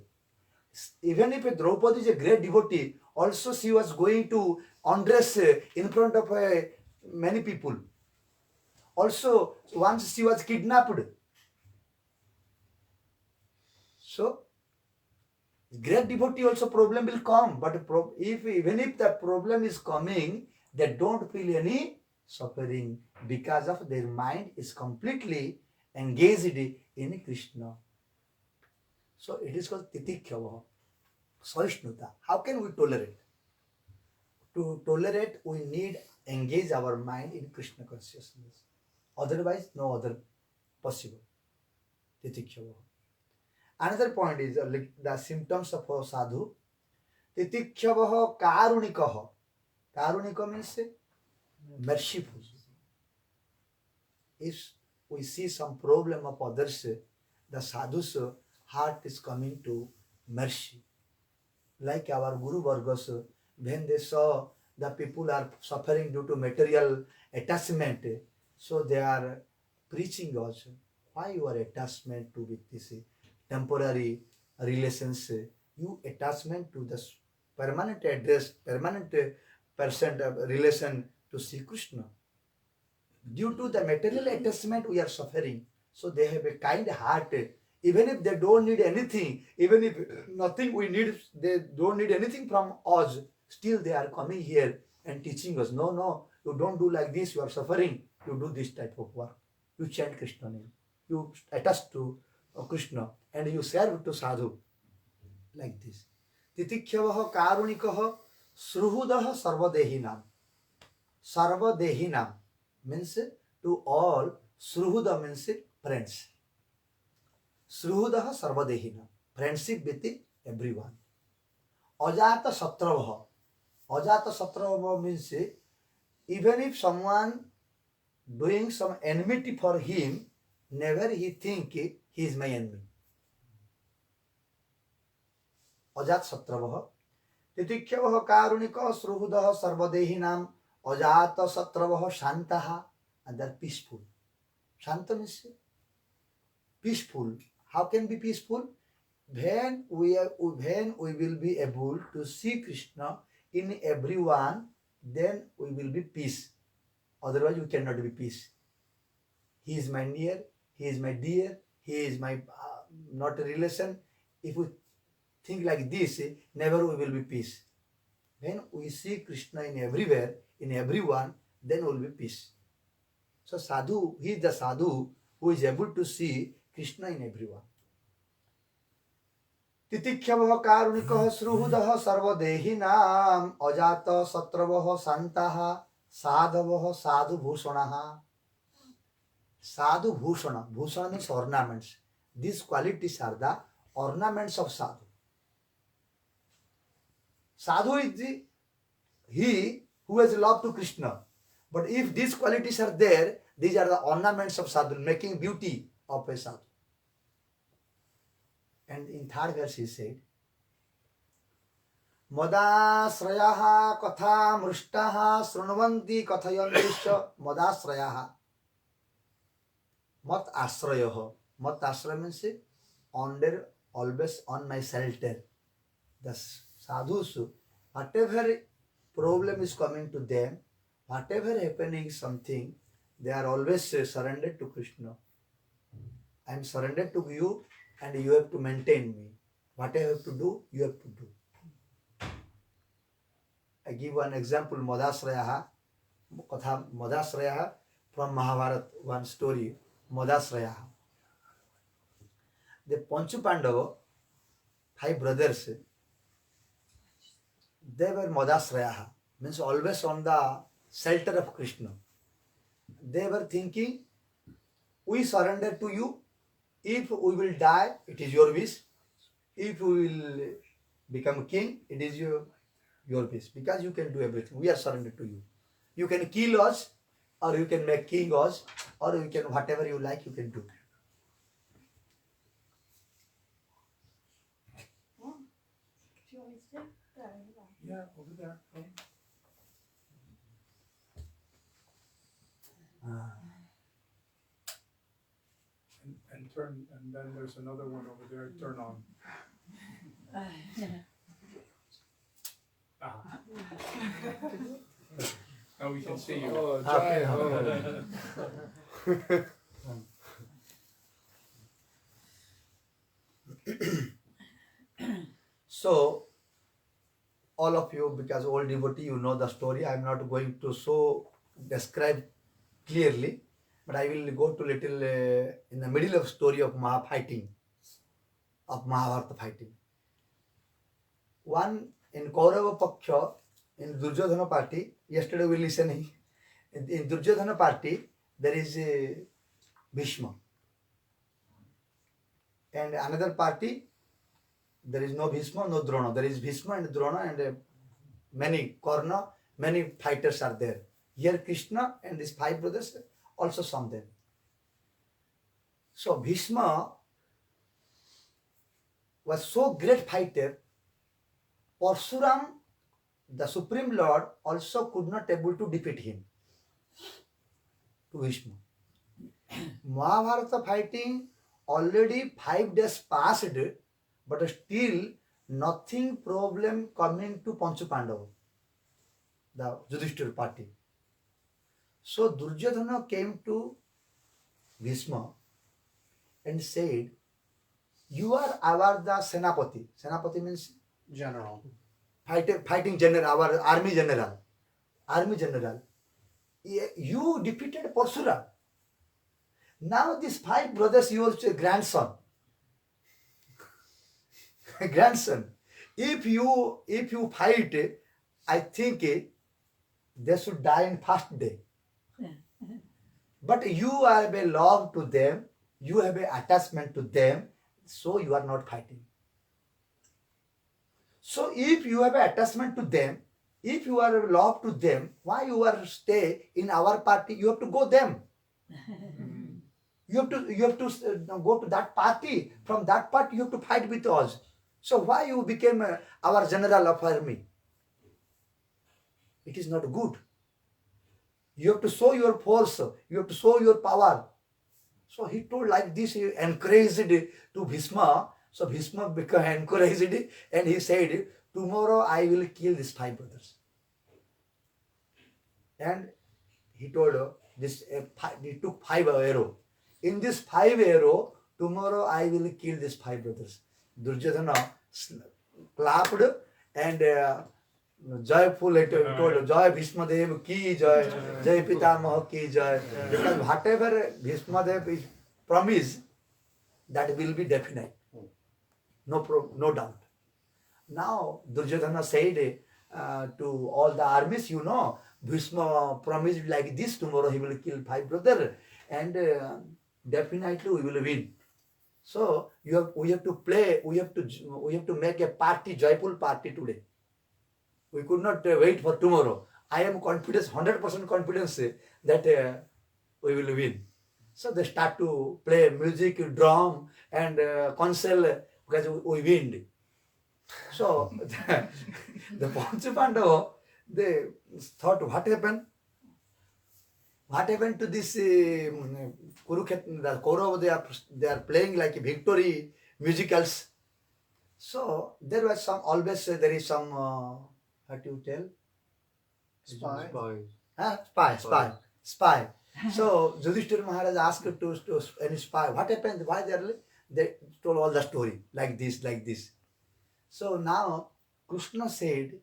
Even if Draupadi is a great devotee, also she was going to undress in front of many people. Also, once she was kidnapped. So, great devotee also problem will come. But even if the problem is coming, they don't feel any suffering because of their mind is completely engaged in Krishna. So it is called titikhyava, saishnuta. How can we tolerate? To tolerate, we need engage our mind in Krishna consciousness. Otherwise, no other possible. Titikhyava. Another point is the symptoms of a sadhu. Titikhyava karunikaha. Karunika means merciful. If we see some problem of others, the sadhus, heart is coming to mercy. Like our Guru Vargas, when they saw the people are suffering due to material attachment, so they are preaching also. Why your attachment to with this temporary relations? You attachment to the permanent address, permanent percent of relation to Sri Krishna. Due to the material attachment, we are suffering. So they have a kind heart. Even if they don't need anything, even if nothing we need, they don't need anything from us, still they are coming here and teaching us. No, no, you don't do like this, you are suffering. You do this type of work. You chant Krishna name. You attach to Krishna and you serve to sadhu. Like this. Titikhyavah karunikah sruhudah sarvadehinam. Sarvadehinam means to all. Sruhuda means friends. Sruhudah sarvadehinam. Friendship with everyone. Ajata satravaha. Ajata satravaha means even if someone doing some enmity for him, never he think he is my enemy. Ajat satravaha. Titikhyavaha karunika sruhudah sarvadehinam. Ajata satravaha shantaha. And they are peaceful. Shanta means peaceful. How can be peaceful? When we will be able to see Krishna in everyone, then we will be peace. Otherwise, you cannot be peace. He is my near, he is my dear, he is my not a relation. If we think like this, never we will be peace. When we see Krishna in everywhere, in everyone, then we will be peace. So sadhu, he is the sadhu who is able to see Krishna in everyone. Titikhyavah karunikah sruhudah sarvadehinam ajata satravah santaha sadhavah sadhu bhushanaha. Sadhu bhushana. Bhushana means ornaments. These qualities are the ornaments of sadhu. Sadhu is he who has love to Krishna. But if these qualities are there, these are the ornaments of sadhu, making beauty of a sadhu. And in third verse he said, Madasrayaha katha mrushtaha srunvanti kathayantisha madasrayaha. Mat asrayaha. Mat asraya means under, always on my shelter. The sadhus, whatever problem is coming to them, whatever happening something, they are always surrendered to Krishna. I am surrendered to you and you have to maintain me. What I have to do, you have to do. I give one example, Madasrayaha, Katha Madasrayaha from Mahabharata, one story, Madasrayaha. The Panchu Pandava, 5 brothers, they were Madasrayaha, means always on the shelter of Krishna. They were thinking, we surrender to you. If we will die, it is your wish. If we will become king, it is your wish. Because you can do everything. We are surrendered to you. You can kill us, or you can make king us, or you can, whatever you like, you can do. Do you want me to do? Go. Yeah, over there. And turn, and then there's another one over there. Turn on. Now we can see you. Oh, Okay. So, all of you, because old devotee, you know the story. I am not going to describe clearly, but I will go to little in the middle of story of fighting, of Mahabharata fighting. One in Kaurava Paksha, in Duryodhana party, yesterday we listening, in Duryodhana party, there is a Bhishma. And another party, there is no Bhishma, no Drona. There is Bhishma and Drona and many Karna, many fighters are there. Here Krishna and these 5 brothers, also some there. So Bhishma was so great fighter, Parshuram, the Supreme Lord, also could not able to defeat him. To Bhishma. Mahabharata fighting already 5 days passed, but still nothing problem coming to Panchu Pandava, the Yudhishthira party. So Duryodhana came to Bhishma and said, "You are our the Senapati." Senapati means General. fighting general, our army general. Army general. You defeated Parshurama. Now these 5 brothers, your grandson. Grandson. If you fight, I think they should die in first day. But you have a love to them, you have a attachment to them, so you are not fighting. So if you have an attachment to them, if you are love to them, why you are stay in our party? You have to go them. You have to go to that party. From that party, you have to fight with us. So why you became our general of army? It is not good. You have to show your force. You have to show your power. So he told like this. He encouraged to Bhishma. So Bhishma became encouraged, and he said, "Tomorrow I will kill these 5 brothers." And he told this. He took 5 arrows. In this 5 arrows, tomorrow I will kill these 5 brothers. Duryodhana clapped and joyful. He told, "Jai Bhishma Dev ki jai, Jai Pitamaha ki jai." Because whatever Bhishma Dev is promised, that will be definite. No doubt. Now Duryodhana said to all the armies, Bhishma promised like this, tomorrow he will kill 5 brothers, and definitely we will win. So we have to play. We have to make a party, joyful party today. We could not wait for tomorrow. I am confident, 100% confidence that we will win. So they start to play music, drum, and console because we win. So the Panchu Pandava, they thought, what happened? What happened to this Kurukshetra? The Kaurava, they are playing like victory musicals. So there was there is some, how do you tell? Spy. So Yudhishthira Maharaj asked to any spy, what happened? Why they told all the story like this. So now Krishna said,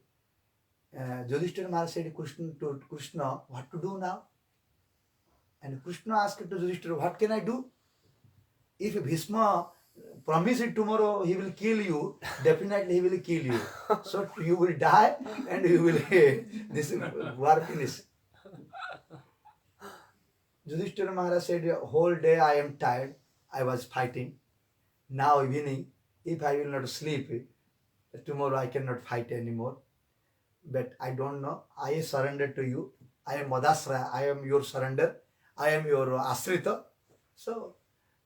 Yudhishthira Maharaj said to Krishna, what to do now? And Krishna asked to Yudhishthira, what can I do? If Bhishma promises tomorrow he will kill you, definitely he will kill you. So you will die and you will this war finish. Yudhishthira Maharaj said, whole day I am tired. I was fighting. Now evening, if I will not sleep, tomorrow I cannot fight anymore. But I don't know. I surrender to you. I am Madasraya. I am your surrender. I am your Asrita. So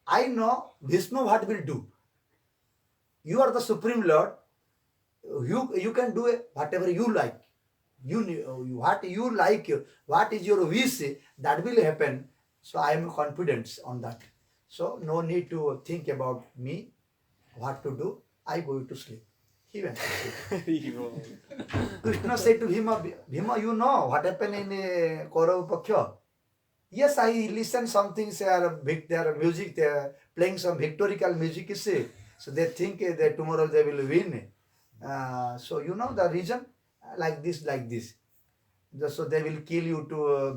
I know Bhishma what will do. You are the Supreme Lord. You can do whatever you like. What you like, what is your wish, that will happen. So I am confident on that. So no need to think about me, what to do. I go to sleep. He went to sleep. Krishna said to Bhima, you know what happened in Kaurava Paksha? Yes, I listen something, their music, they are playing some victorical music, so they think that tomorrow they will win. So you know the reason? Like this. So they will kill you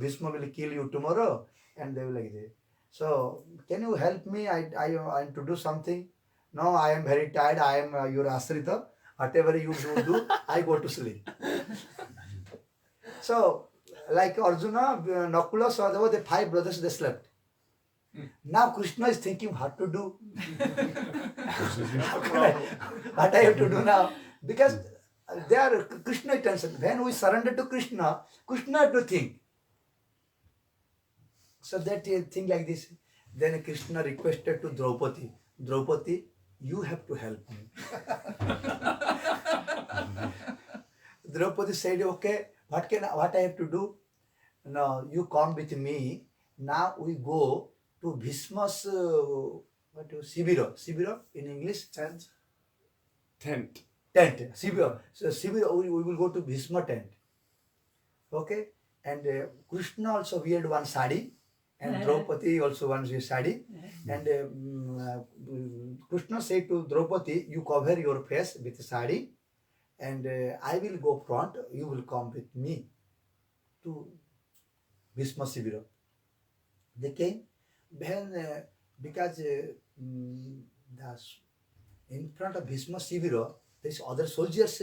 Bhishma will kill you tomorrow, and they will like this. So can you help me? I want to do something. No, I am very tired. I am your Asrita. Whatever you do, I go to sleep. So like Arjuna, Nakula, Sahadeva, the 5 brothers, they slept. Now Krishna is thinking what to do. What I have to do now? Because they are Krishna attention. When we surrender to Krishna, Krishna have to think. So that think like this. Then Krishna requested to Draupadi, you have to help me. Draupadi said, okay, what I have to do? No, you come with me. Now we go to Bhishma's Shibira. Shibira in English? Tent. Tent. Tent. Shibira. So Shibira, we will go to Bhishma tent. Okay? And Krishna also weared one sari. And Draupadi also one sari. And Krishna said to Draupadi, you cover your face with sari. And I will go front. You will come with me to Bhishma Shibira. They came. Then, because in front of Bhishma Shibira, there is other soldiers.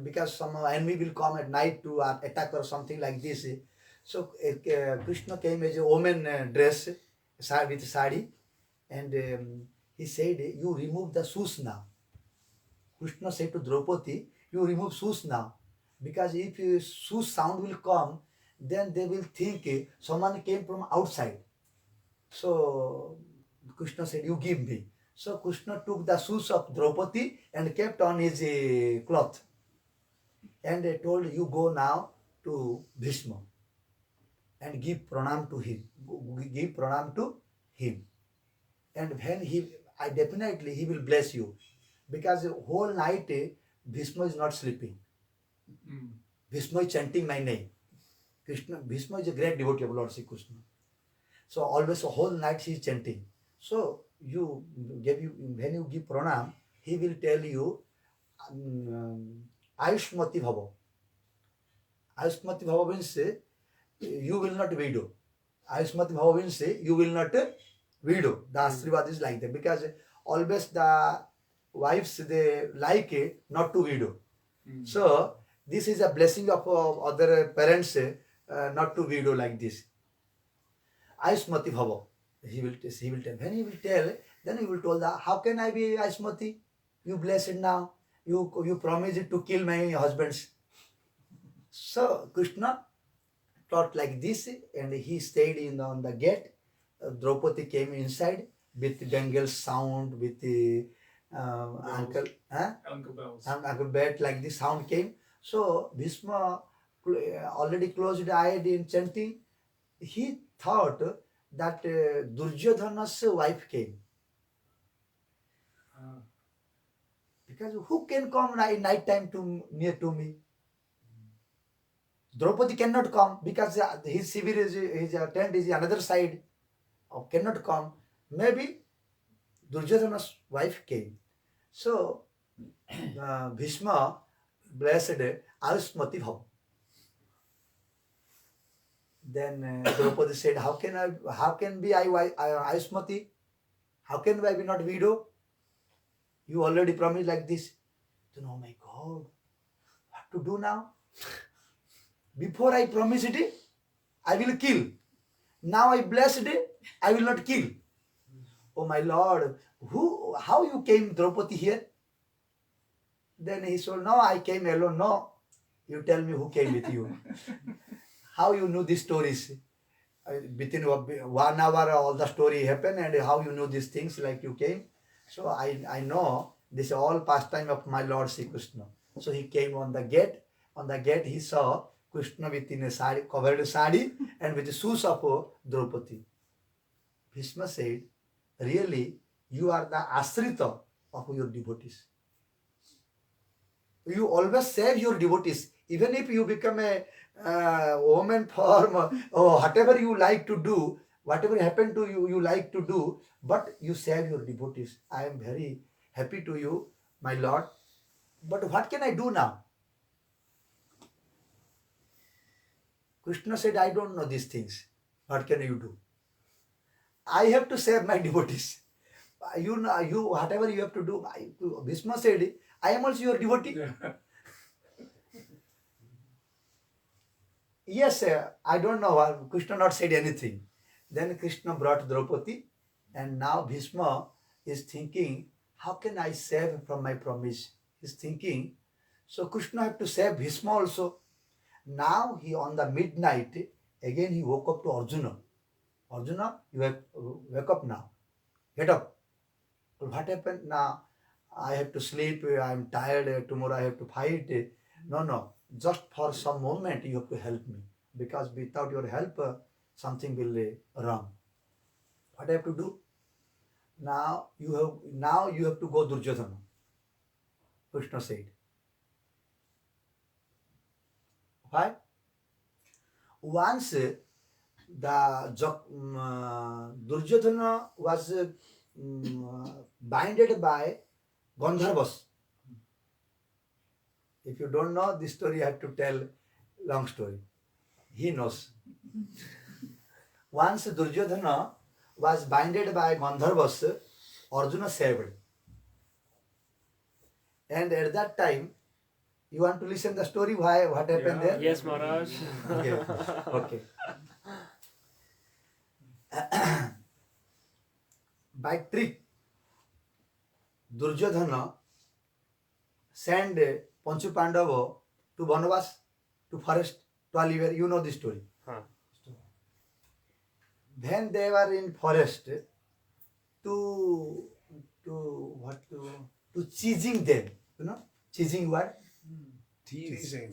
Because some enemy will come at night to attack or something like this. So Krishna came as a woman dress with sari, and he said, you remove the shoes now. Krishna said to Draupadi, you remove shoes now. Because if shoes sound will come, then they will think someone came from outside. So Krishna said, you give me. So Krishna took the shoes of Draupadi and kept on his cloth. And told, you go now to Bhishma and give pranam to him. Give pranam to him. And when I definitely he will bless you. Because the whole night Bhishma is not sleeping. Bhishma is chanting my name. Bhishma is a great devotee of Lord Sri Krishna. So always the whole night he is chanting. So when you give pranam, he will tell you Ayushmati Bhava. Ayushmati Bhava means you will not widow. Ayushmati Bhava means you will not widow. The Sripad is like that. Because always the wives, they like not to widow. So this is a blessing of other parents not to widow like this. Ayushmati Bhava. He will tell. When he will tell, then he will tell that, how can I be Ayushmati? You blessed now. You promised to kill my husbands. So Krishna taught like this, and he stayed on the gate. Draupadi came inside with Bengal sound, with the uncle bells. Uncle bell, like this sound came. So Bhishma already closed eyed in chanting. He thought that Duryodhana's wife came. Because who can come night time near to me? Draupadi cannot come because his shibir his tent is another side. Cannot come. Maybe Duryodhana's wife came. So Bhishma blessed Ayushmati Bhava. Then Draupadi said, how can be I Ayushmati? How can I be not widow? You already promised like this. Then, oh my God, what to do now? Before I promised it, I will kill. Now I blessed it, I will not kill. Oh my Lord, how you came, Draupadi, here? Then he said, no, I came alone. No, you tell me who came with you. How you know these stories? Within 1 hour, all the story happened, and how you know these things like you came. So I know this is all pastime of my Lord Sri Krishna. So he came on the gate. On the gate he saw Krishna within a sari, covered sari, and with the shoes of Draupadi. Bhishma said, really, you are the ashrita of your devotees. You always save your devotees. Even if you become a woman form or whatever you like to do, whatever happened to you, you like to do, but you save your devotees. I am very happy to you, my Lord. But what can I do now? Krishna said, I don't know these things. What can you do? I have to save my devotees. You know, whatever you have to do. Bhishma said, I am also your devotee. Yeah. Yes, I don't know why Krishna not said anything. Then Krishna brought Draupadi, and now Bhishma is thinking, how can I save from my promise? He's thinking, so Krishna have to save Bhishma also. Now he on the midnight, again he woke up to Arjuna. Arjuna, you have wake up now. Get up. But what happened now? I have to sleep, I am tired, tomorrow I have to fight. No. Just for some moment you have to help me. Because without your help, something will wrong. What I have to do? Now you have to go Duryodhana. Krishna said. Why? Once Duryodhana was binded by Gandharvas. If you don't know this story, I have to tell long story. He knows. Once Duryodhana was binded by Gandharvas, Arjuna saved. And at that time, you want to listen the story? Why? What happened there? Yes, Maharaj. Okay. By trick, Duryodhana sent Panchu Pandava to Vanavas, to forest, to Oliver. You know this story. Huh. When they were in forest, to teasing them. You know, teasing what? Teasing.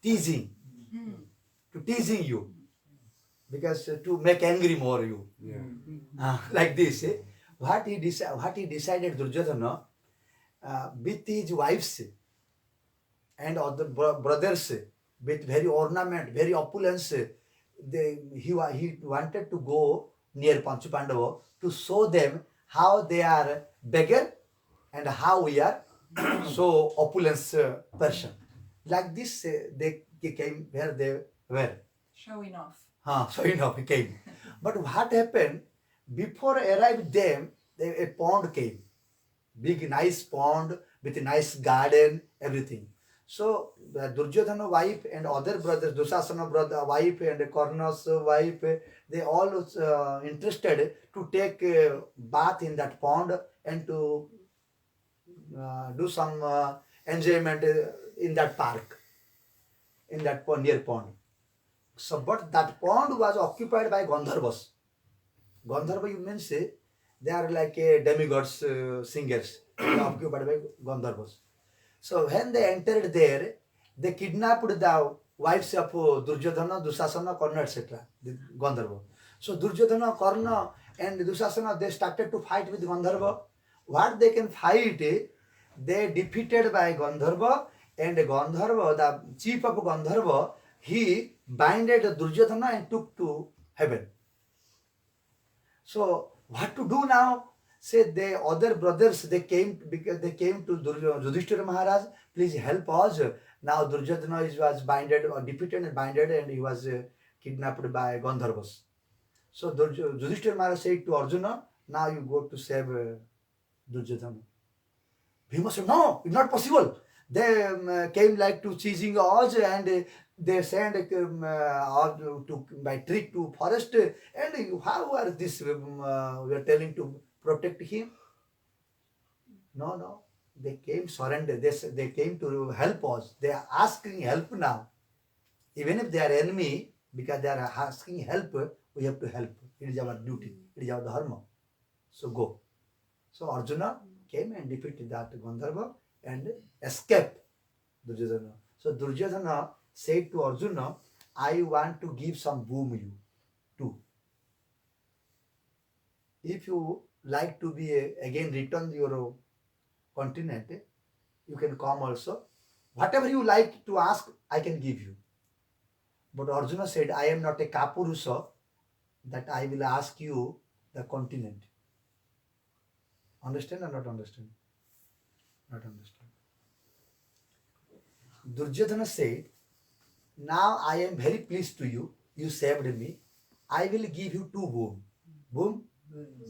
Teasing. To teasing you. Because to make angry more you. Like this. What he decided Duryodhana, with his wives and other brothers, with very ornament, very opulence, he wanted to go near Panchu Pandava to show them how they are beggar and how we are so opulence person. Like this, they came where they were. Showing off. So enough, he came. But what happened? Before arrived them, a pond came. Big, nice pond with a nice garden, everything. So the Duryodhana wife and other brothers, Dusasana brother wife and Karna's wife, they all interested to take a bath in that pond and to do some enjoyment in that park, in that pond, near pond. So, but that pond was occupied by Gandharvas. Gandharva, you mean say, they are like demigods, singers, occupied by Gandharvas. So when they entered there, they kidnapped the wives of Duryodhana, Dusasana, Karna, etc. The Gandharva. So Duryodhana, Karna and Dusasana, they started to fight with Gandharva. What they can fight, they defeated by Gandharva, and Gandharva, the chief of Gandharva, he binded Duryodhana and took to heaven. So what to do now? Say the other brothers, they came to Yudhishthira Maharaj, please help us. Now Duryodhana was binded or defeated and binded, and he was kidnapped by Gandharvas. So Yudhishthira Maharaj said to Arjuna, now you go to save Duryodhana. Bhima said, no, it's not possible. They came like to chasing us, and they sent by trick to forest. And how are this? We are telling to protect him. No. They came surrender. They came to help us. They are asking help now. Even if they are enemy, because they are asking help, we have to help. It is our duty. It is our dharma. So go. So Arjuna came and defeated that Gandharva and escaped Duryodhana. So Duryodhana said to Arjuna, I want to give some boon you too. If you like to be again return your continent, you can come also. Whatever you like to ask, I can give you. But Arjuna said, I am not a Kapurusha that I will ask you the continent. Understand or not understand? Not understand. Duryodhana said, now I am very pleased to you. You saved me. I will give you two boon. Boon?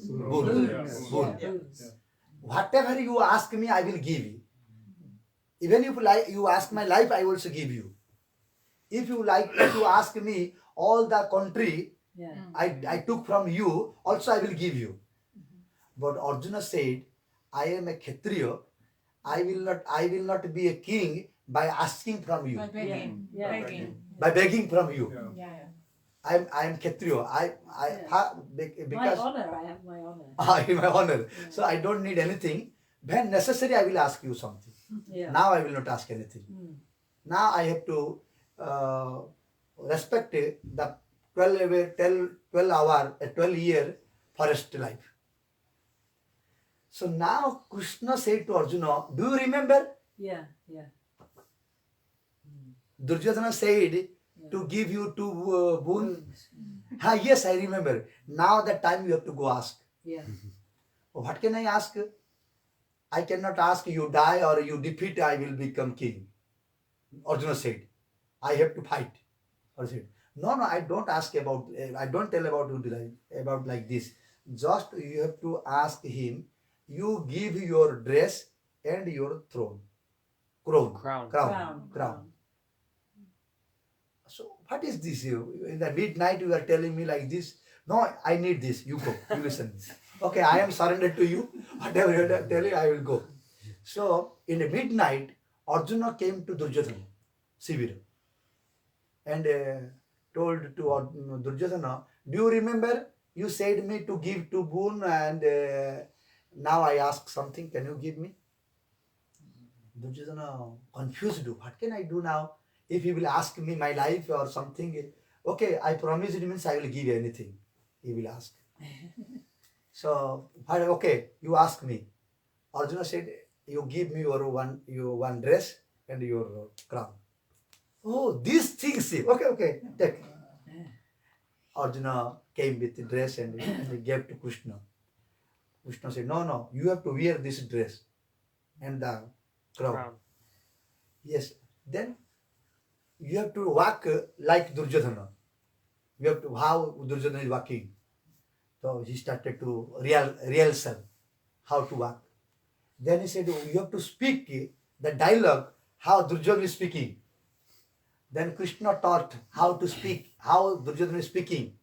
Boon. Whatever you ask me, I will give you. Even if you ask my life, I also give you. If you like to ask me all the country I took from you, also I will give you. But Arjuna said, I am a Kshatriya. I will not be a king by asking from you. By begging. By begging from you. I'm Kshatriya. My Because honor, I have my honor. in my honor. Yeah. So I don't need anything. When necessary, I will ask you something. Yeah. Now I will not ask anything. Mm. Now I have to respect the 12-year forest life. So now Krishna said to Arjuna, do you remember? Yeah. Duryodhana said Yeah. to give you 2 boon. Wounds. Yes, I remember. Now that time you have to go ask. Yeah. What can I ask? I cannot ask you die or you defeat, I will become king. Arjuna said, I have to fight. Arjuna said, no, I don't ask about, I don't tell about like this. Just you have to ask him, you give your dress and your throne. Crown. So what is this? In the midnight you are telling me like this. No, I need this. You go. You listen. Okay, I am surrendered to you. Whatever you are telling, I will go. So in the midnight, Arjuna came to Duryodhana, Sivira, and told to Duryodhana, do you remember you said me to give 2 boon and now I ask something, can you give me? Duryodhana confused. What can I do now? If he will ask me my life or something, okay, I promise it means I will give anything. He will ask. So, okay, you ask me. Arjuna said, you give me your one dress and your crown. Oh, these things. Okay, take. Arjuna came with the dress and he gave to Krishna. Krishna said, no, you have to wear this dress and the crown. Yes, then you have to walk like Duryodhana. You have to how Duryodhana is walking. So he started to rehearsal how to walk. Then he said, you have to speak the dialogue how Duryodhana is speaking. Then Krishna taught how to speak, how Duryodhana is speaking.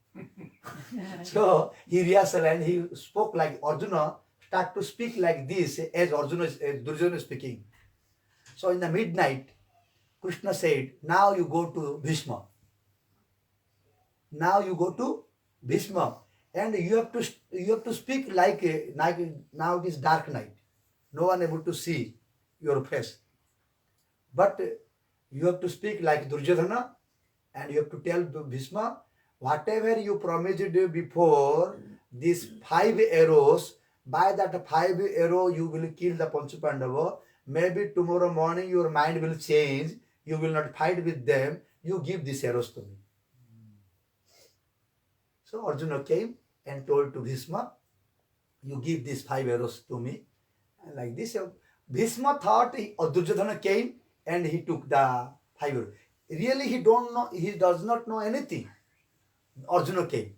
So he rehearsal and he spoke like Arjuna, start to speak like this as Duryodhana is speaking. So in the midnight, Krishna said, now you go to Bhishma. Now you go to Bhishma. And you have to speak like now it is dark night. No one able to see your face. But you have to speak like Duryodhana and you have to tell Bhishma, whatever you promised before, these 5 arrows, by that 5 arrow you will kill the Pancha Pandava. Maybe tomorrow morning your mind will change. You will not fight with them. You give these arrows to me. So Arjuna came and told to Bhishma, you give these 5 arrows to me. And like this, Bhishma thought Duryodhana came and he took the 5 arrows. Really he does not know anything. Arjuna came.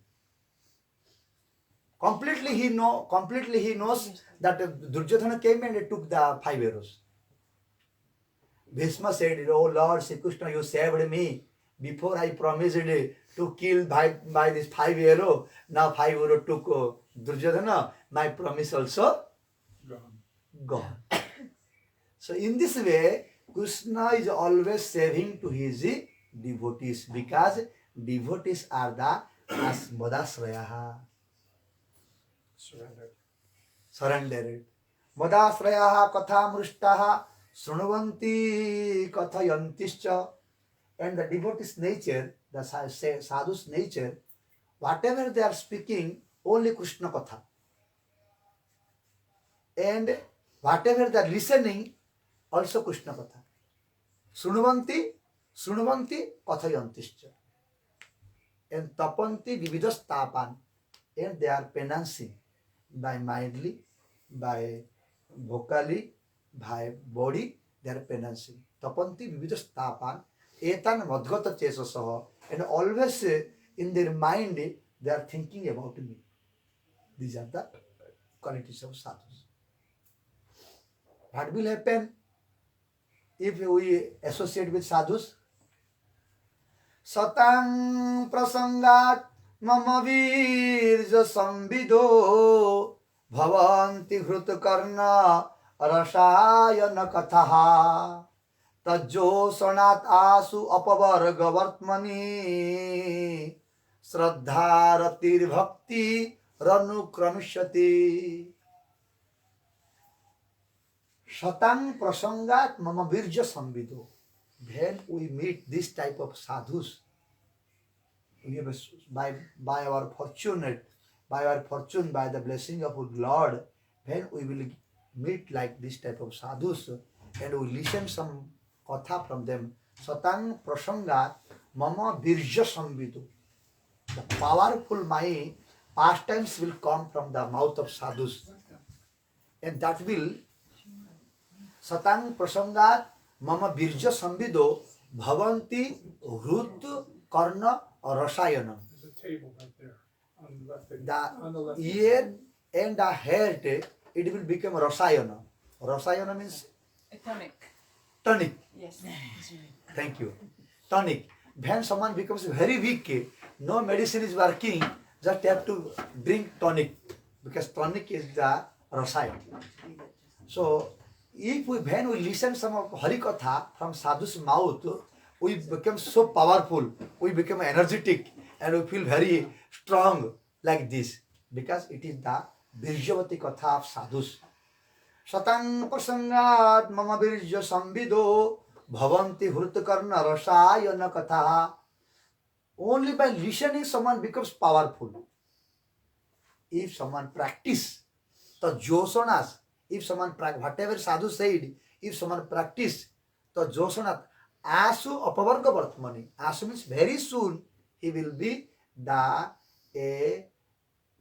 Completely he knows that Duryodhana came and he took the 5 arrows. Bhishma said, oh Lord Sri Krishna, you saved me. Before I promised to kill by this 5 arrow. Now 5 arrow took Duryodhana. My promise also gone. So in this way, Krishna is always saving to his devotees because devotees are the Madasrayaha. Surrendered. Madasrayaha katha mrushtaha srunuvanti kathayantischa. And the devotee's nature, the sadhu's nature, whatever they are speaking, only Krishna katha. And whatever they are listening, also Krishna katha. Srunuvanti kathayantischa. And tapanti vividas tapan. And they are penanting by mindly, by vocally, by body, they are penanting. Tapanti vividas tapan. Etan madgata chesasaha. And always in their mind, they are thinking about me. These are the qualities of sadhus. What will happen if we associate with sadhus? Satang prasangat mama virja sambido bhavanti hrutakarna rasayana kathaha tajjo sanat asu apavarga vartmani Shraddha ratir bhakti ranu kramishyati. Satang prasangat mama virja samvido. When we meet this type of sadhus, we have by our fortune, by the blessing of our Lord, when we will meet like this type of sadhus and we listen some katha from them, satang prasangat mama virja samvido. The powerful my pastimes will come from the mouth of sadhus, and that will satang prasangat mama virja samvido bhavanti hrut karna rasayana. There's a table right there on the left. On the The left. ear and the heart, it will become rasayana. Rasayana means A tonic. tonic. Yes. Thank you. Tonic. When someone becomes very weak, no medicine is working, just have to drink tonic, because tonic is the rasayana. So, when we listen some of Harikatha from sadhu's mouth, we become so powerful, we become energetic, and we feel very strong like this, because it is the Virjavati Katha of sadhus. Satang prasangat mama virja samvido bhavanti hrutakarna rasayana katha. Only by listening someone becomes powerful. If someone practice the josanas, if someone whatever sadhu said, if someone practice the josanat, asu apavarga vartmani. Asu means very soon he will be the a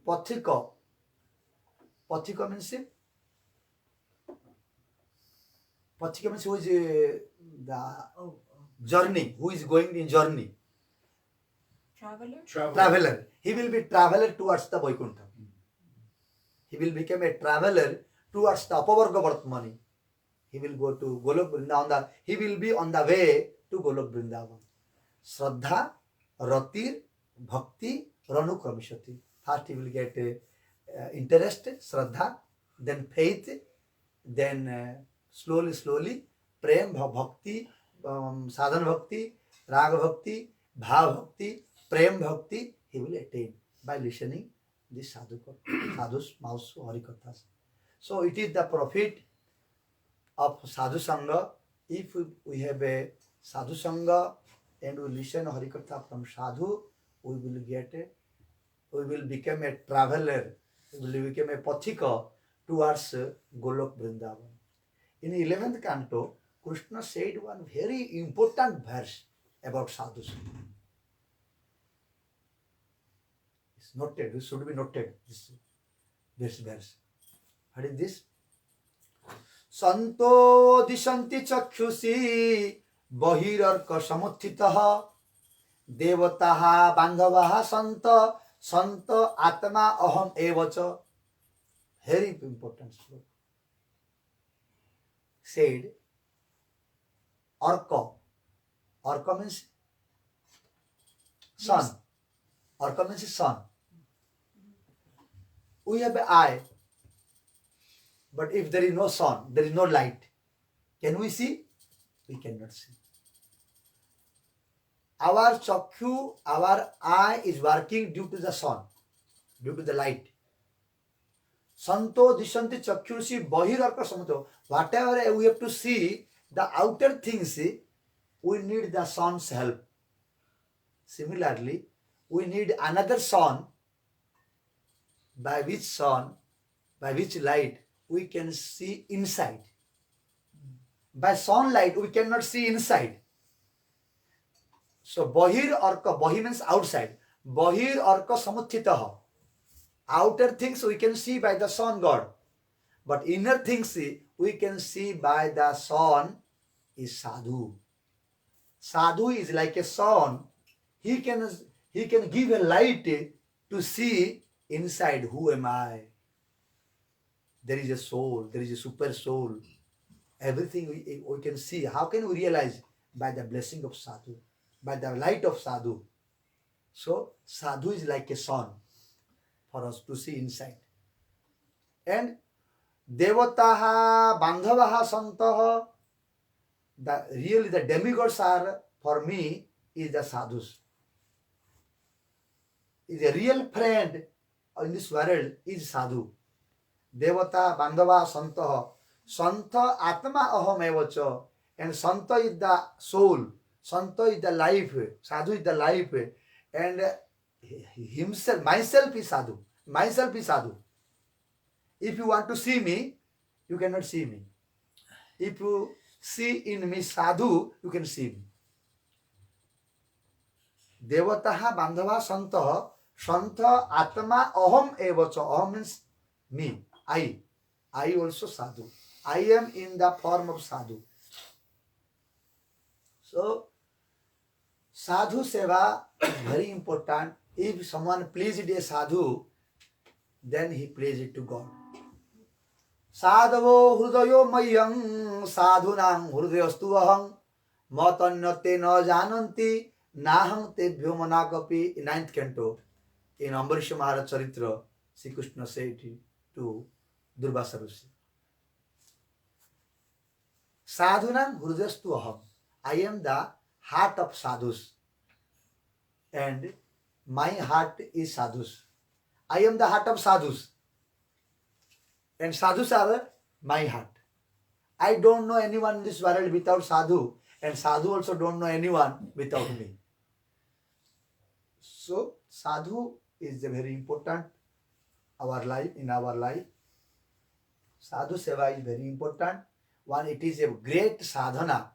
pathika. Pathika means who is the journey, who is going in journey. Traveler? Traveler. He will be traveler towards the Vaikuntha. He will become a traveler towards the Apavarga Vartmani. He will go to Golok Vrindavan. He will be on the way to Golok Vrindavan. Shraddha, Ratir, Bhakti, Ranu Kramishati. First he will get interest, Shraddha, then faith, then slowly, Prem, Bhakti, Sadhana Bhakti, Raga Bhakti, Bhav Bhakti, Prem Bhakti, he will attain by listening this sadhu's mouth harikathas. So it is the profit of sadhu sangha. If we have a sadhu sangha and we listen harikatha from sadhu, we will become a traveler, we will become a pathika towards Golok Vrindavan. In 11th canto, Krishna said one very important verse about sadhus. It's noted, this should be noted, this verse. What is this? Santo dishanti chakshusi bahirarka samuthitaha devataha bandhavaha santa atma aham evacha. Very important sloka. Said, Arka means sun. Arka means sun. We have an eye, but if there is no sun, there is no light, can we see? We cannot see. Our chakhu, our eye is working due to the sun, due to the light. Santo dishanti chakshusi bahirarka samuto. Whatever we have to see, the outer things, we need the sun's help. Similarly, we need another sun, by which light we can see inside. By sunlight, we cannot see inside. So, bahir arka, bahi means outside. Bahir arka samuthitaha. Outer things we can see by the sun god. But inner things we can see by the sun is sadhu. Sadhu is like a sun. He can give a light to see inside who am I. There is a soul, there is a super soul. Everything we can see. How can we realize? By the blessing of sadhu, by the light of sadhu. So sadhu is like a sun for us to see inside. And devataha bandhavaha santaha, the demigods are for me is the sadhus. is a real friend in this world is sadhu. Devata, Bandhava, Santa. Santa, Atma, Aham Evacha. And Santa is the soul. Santa is the life. Sadhu is the life. And himself, myself is sadhu. Myself is sadhu. If you want to see me, you cannot see me. If you see in me sadhu, you can see me. Devataha bandhava santa, santa atma aham evacha. Aham means me, I. I also sadhu. I am in the form of sadhu. So, sadhu seva is very important. If someone pleased a sadhu, then he plays it to God. Sadhavo hrudayo mayang sadhunam hrudayastu aham matanyate na jananti naham tebhyo manakapi. In 9th canto, in Ambarisha Maharaj Charitra, Sri Krishna said to Durvasa Rishi, Sadhunam hrudayastu aham. I am the heart of sadhus. And my heart is sadhus. I am the heart of sadhus. And sadhus are my heart. I don't know anyone in this world without sadhu. And sadhu also don't know anyone without me. So sadhu is a very important in our life. Sadhu seva is very important. One, it is a great sadhana,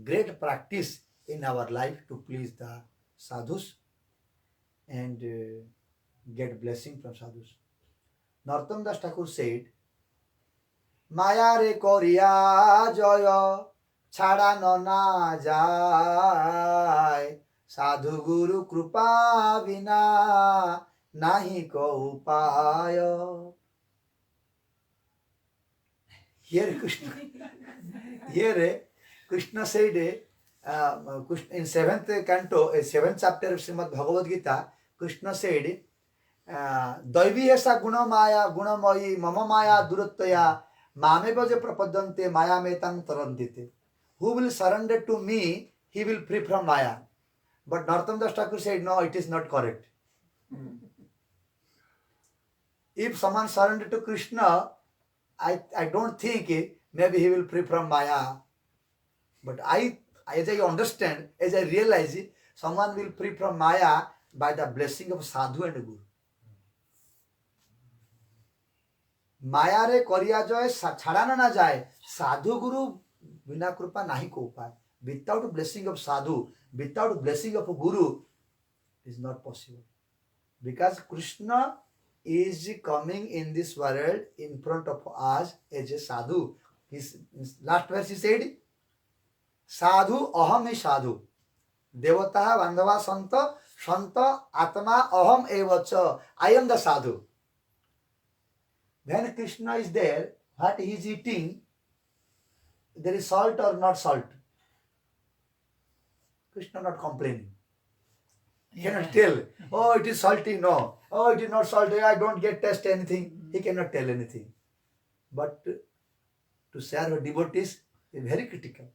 great practice in our life to please the sadhus and get blessing from sadhus. Narottam Das Thakur said, Maya re koriya jaya chhada na jay sadhu guru krupa vina nahi ko upaya. Here Krishna said in 7th canto, 7th chapter of Srimad Bhagavad Gita, Krishna said, Daivi esa guna mayi mama maya durattaya mame baje prapadante maya metang tarandite. Who will surrender to me, he will free from Maya. But Narottam Das Thakur said, no, it is not correct. If someone surrender to Krishna, I don't think maybe he will free from Maya. But as I understand, as I realize, someone will free from Maya by the blessing of sadhu and guru. Maya re koriya joy chhadana na jay sadhu guru bina krupa nahi ko upay. Without blessing of sadhu, without blessing of guru, it is not possible. Because Krishna is coming in this world in front of us as a sadhu. His last verse he said, Sadhu aham hi sadhu. Devataha bandhava santa, santa atma aham evacha. I am the sadhu. When Krishna is there, what he is eating, there is salt or not salt? Krishna not complaining. He cannot tell, oh, it is salty, no. Oh, it is not salty, I don't get taste anything. He cannot tell anything. But to share with devotees is very critical.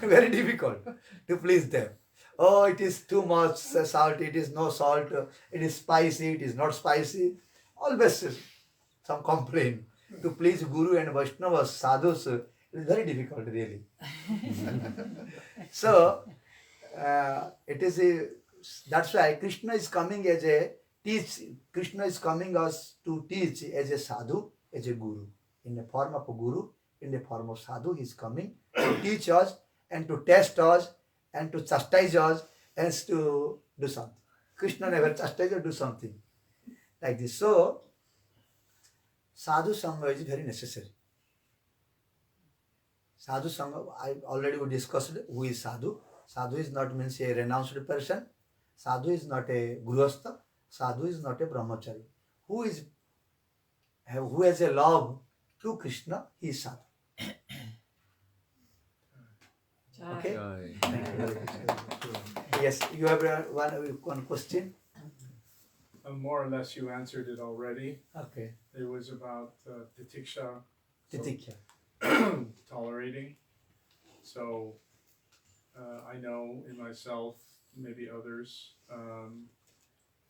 Very difficult to please them. Oh, it is too much salt, it is no salt, it is spicy, it is not spicy. Always some complaint. To please Guru and Vaishnavas, sadhus, it is very difficult really. So, it is that's why Krishna is coming as a Krishna is coming us to teach as a sadhu, as a guru. In the form of a guru, in the form of sadhu, he is coming to teach us and to test us and to chastise us and to do something. Krishna never chastise or do something like this. So, sadhu sangha is very necessary. Sadhu sangha, I already discussed who is sadhu. Sadhu is not means a renounced person. Sadhu is not a grihastha. Sadhu is not a brahmachari. Who has a love to Krishna, he is sadhu. Okay? Thank you very much. Yes, you have one question? More or less you answered it already. Okay. It was about titiksha. Titiksha. Tolerating. So I know in myself maybe others,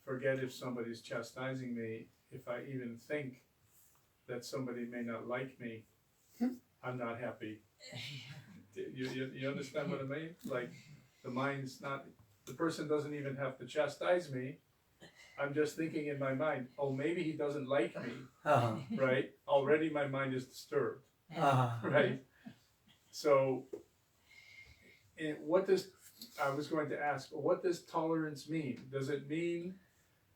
forget if somebody's chastising me, if I even think that somebody may not like me, I'm not happy. You understand what I mean? Like, the mind's not, the person doesn't even have to chastise me. I'm just thinking in my mind, oh, maybe he doesn't like me, right? Already my mind is disturbed, right? So, I was going to ask, what does tolerance mean? Does it mean,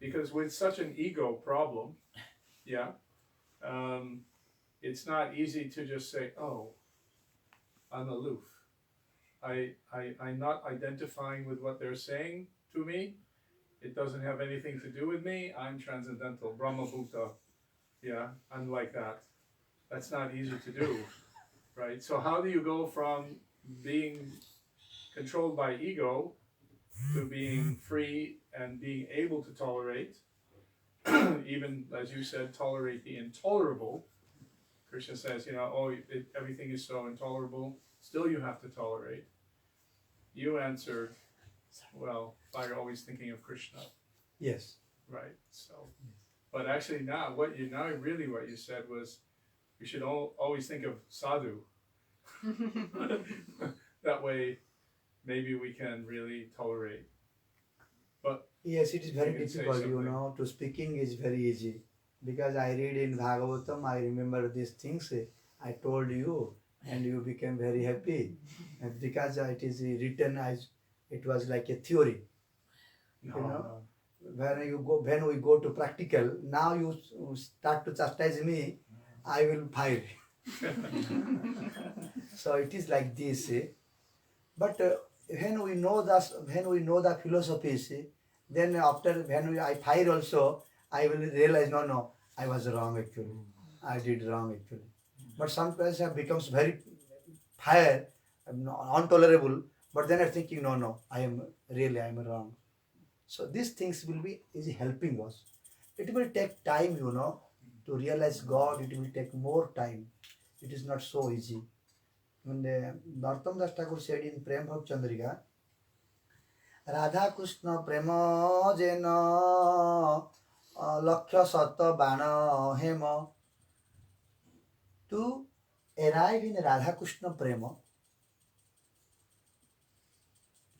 because with such an ego problem, yeah, it's not easy to just say, oh, I'm aloof. I'm not identifying with what they're saying to me. It doesn't have anything to do with me. I'm transcendental, Brahma Bhuta. Yeah, I'm like that. That's not easy to do, right? So how do you go from being controlled by ego to being free and being able to tolerate, even as you said, tolerate the intolerable? Krishna says, everything is so intolerable, still you have to tolerate. You answered, well, by always thinking of Krishna. Yes. Right, so. But actually what you said was, we should always think of sadhu. That way, maybe we can really tolerate. But yes, it is very you can say difficult, something. to speaking is very easy. Because I read in Bhagavatam, I remember these things, I told you, and you became very happy. And because it is written as, it was like a theory. When we go to practical, now you start to chastise me, I will fire. So it is like this. But when we know the philosophies, then after I fire also, I will realize no, I was wrong actually. I did wrong actually. But sometimes it becomes very fire, intolerable. But then I'm thinking no, I am wrong. So these things is helping us. It will take time, to realize God. It will take more time. It is not so easy. When Narottam Das Thakur said in Prem Bhav Chandrika, Radha Krishna Prema Jena Lakshya Satta Bana Hema. To arrive in Radha Krishna Prema,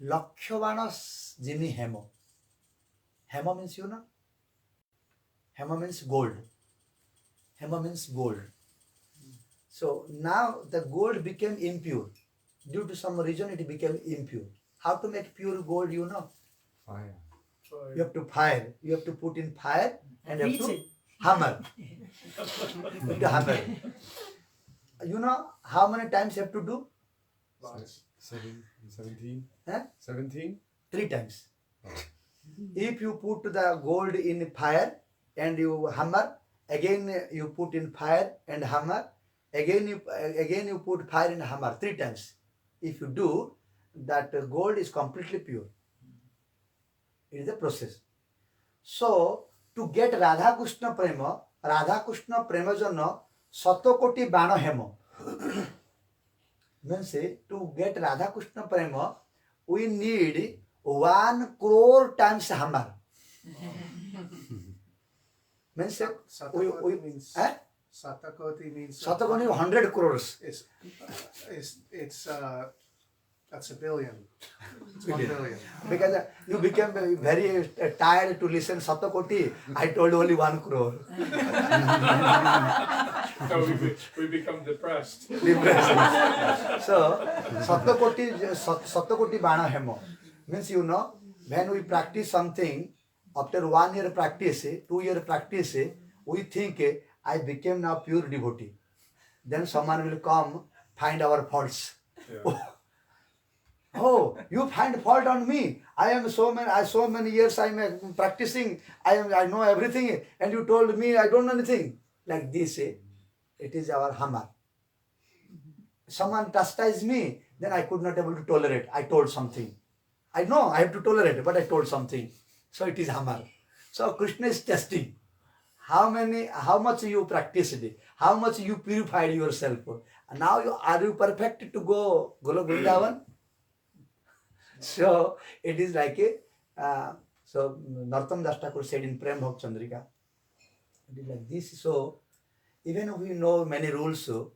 Lakshya Bana Jini Hema. Hema means Hema means gold. Hema means gold. So now the gold became impure. Due to some reason it became impure. How to make pure gold, Fire. You have to fire. You have to put in fire and you have to Heat it. hammer. You have to hammer. You know how many times you have to do? Lots. 17? Huh? 17? 3 times. If you put the gold in fire and you hammer, again you put in fire and hammer, again you put fire and hammer 3 times. If you do, that gold is completely pure. It is a process. So to get Radha Krishna Prema Janna Satokoti Bana Hema. Means to get Radha Krishna Prema, we need 1 crore times hammer. Means Satakoti means eh? Satakoti means Satakoti 100 crores. It's that's a billion. It's 1 billion. Because you became very tired to listen Satakoti. I told only 1 crore. So we become depressed. So Satakoti Bana Hema. Means when we practice something, after 1 year practice, 2 year practice, we think I became now pure devotee. Then someone will come, find our faults. Yeah. Oh, you find fault on me. I am so many years I am practicing. I know everything, and you told me I don't know anything. Like this, it is our hammer. Someone chastised me, then I could not able to tolerate. I told something. I know I have to tolerate, but I told something. So it is hammer. So Krishna is testing. How much you practiced, how much you purified yourself. And now are you perfect to go Golok Vrindavan? So it is like a, so Narottam Das Thakur said in Prem Bhakt Chandrika, it is like this. So even if we know many rules, so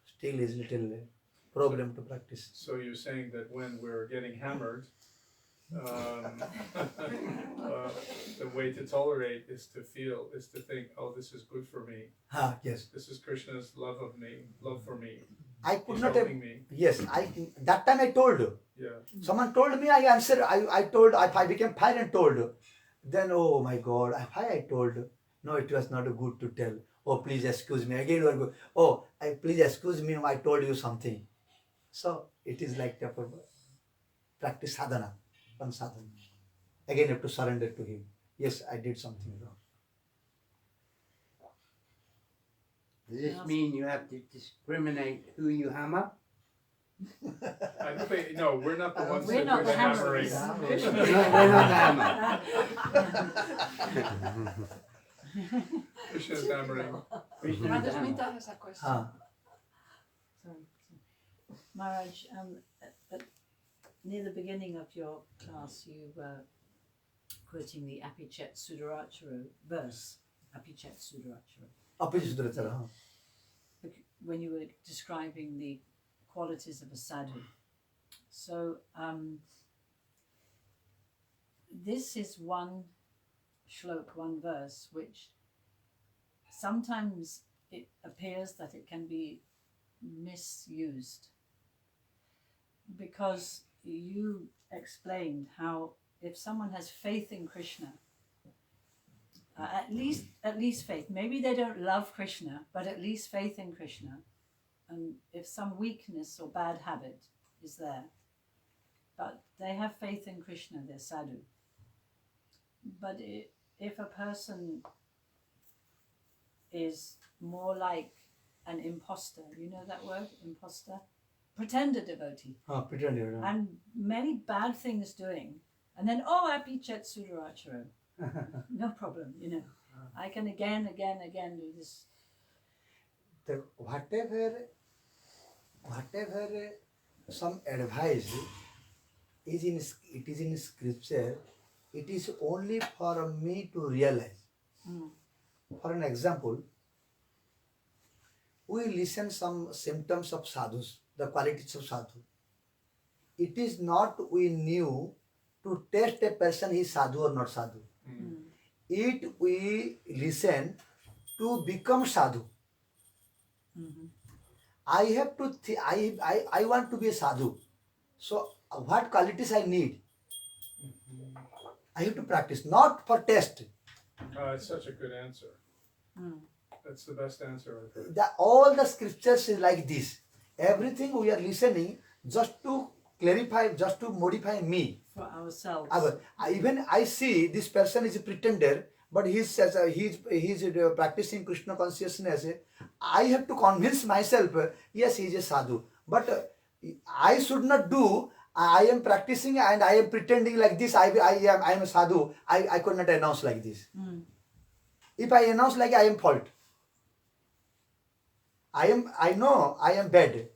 still is little problem to practice. So you're saying that when we're getting hammered, the way to tolerate is to think, oh, this is good for me. Yes. This is Krishna's love for me. I could He's not have. helping me. Yes, that time I told. Yeah. Someone told me, I answered. I told. I became fire and told. Then, oh my God, why I told? No, it was not good to tell. Oh, please excuse me. Again, we go. Oh, please excuse me. I told you something. So it is like the practice sadhana, one sadhana. Again, you have to surrender to him. Yes, I did something wrong. Does this mean you have to discriminate who you hammer? I don't think, no, we're not the ones We're that not do the hammering. hammerers. No, we're not hammer. Krishna's hammering. Maharaj, Smita has a question. Sorry. Maharaj, near the beginning of your class, you were quoting the Apichet Sudaracharu verse, Apichet Sudaracharu, when you were describing the qualities of a sadhu. So, this is one shlok, one verse, which sometimes it appears that it can be misused, because you explained how if someone has faith in Krishna, at least faith, maybe they don't love Krishna, but at least faith in Krishna, and if some weakness or bad habit is there, but they have faith in Krishna, they're sadhu. But if a person is more like an imposter, you know that word, imposter? Pretender devotee. Pretender. And many bad things doing. And then, oh, Apichet Sudaracharu. No problem, you know. I can again do this. Whatever some advice is in scripture, it is only for me to realize. For an example, we listen some symptoms of sadhus, the qualities of sadhu. It is not we knew to test a person is sadhu or not sadhu. It we listen to become sadhu. I have to I want to be a sadhu. So what qualities I need? I have to practice, not for test. It's such a good answer. That's the best answer I've heard. All the scriptures is like this. Everything we are listening just to clarify, just to modify me. For ourselves. Even I see this person is a pretender, but he's practicing Krishna consciousness. I have to convince myself, yes, he is a sadhu. But I should not do. I am practicing and I am pretending like this. I am a sadhu. I could not announce like this. If I announce like I am fault. I know I am bad.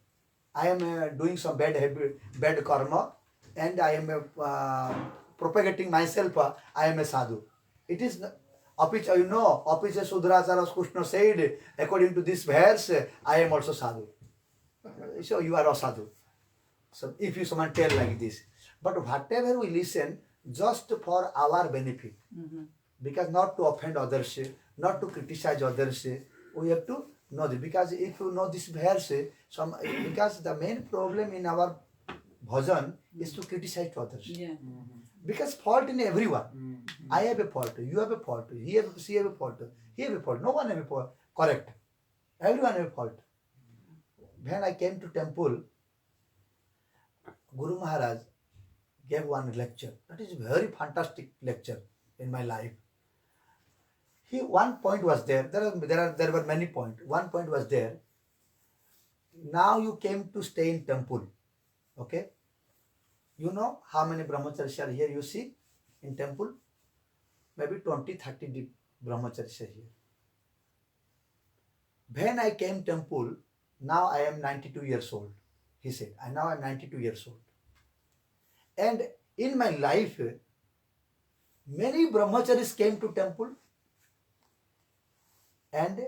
I am doing some bad karma, and I am propagating myself. I am a sadhu. It is Apicha Sudrachara Krishna said, according to this verse, I am also sadhu. So you are a sadhu. So if you someone tell like this, but whatever we listen, just for our benefit, because not to offend others, not to criticize others, we have to know this. Because if you know this verse, because the main problem in our bhajan is to criticize others. Yeah. Because fault in everyone. I have a fault, you have a fault, she have a fault, he have a fault, no one have a fault. Correct. Everyone have a fault. When I came to temple, Guru Maharaj gave one lecture. That is a very fantastic lecture in my life. One point was there. There were many points. One point was there. Now you came to stay in temple. Okay? You know how many brahmacharis are here you see in temple? Maybe 20-30 brahmacharis are here. When I came temple, now I am 92 years old. He said, now I am 92 years old. And in my life, many brahmacharis came to temple, and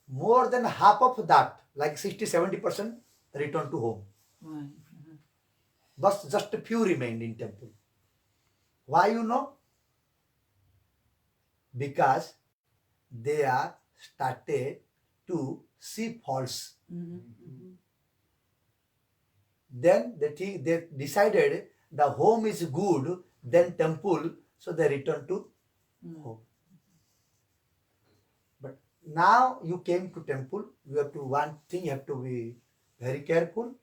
more than half of that, like 60-70%, returned to home. Right. But just a few remained in temple. Why you know? Because they are started to see faults. Then they decided the home is good, then temple, so they return to home. But now you came to temple, you have to, one thing you have to be very careful.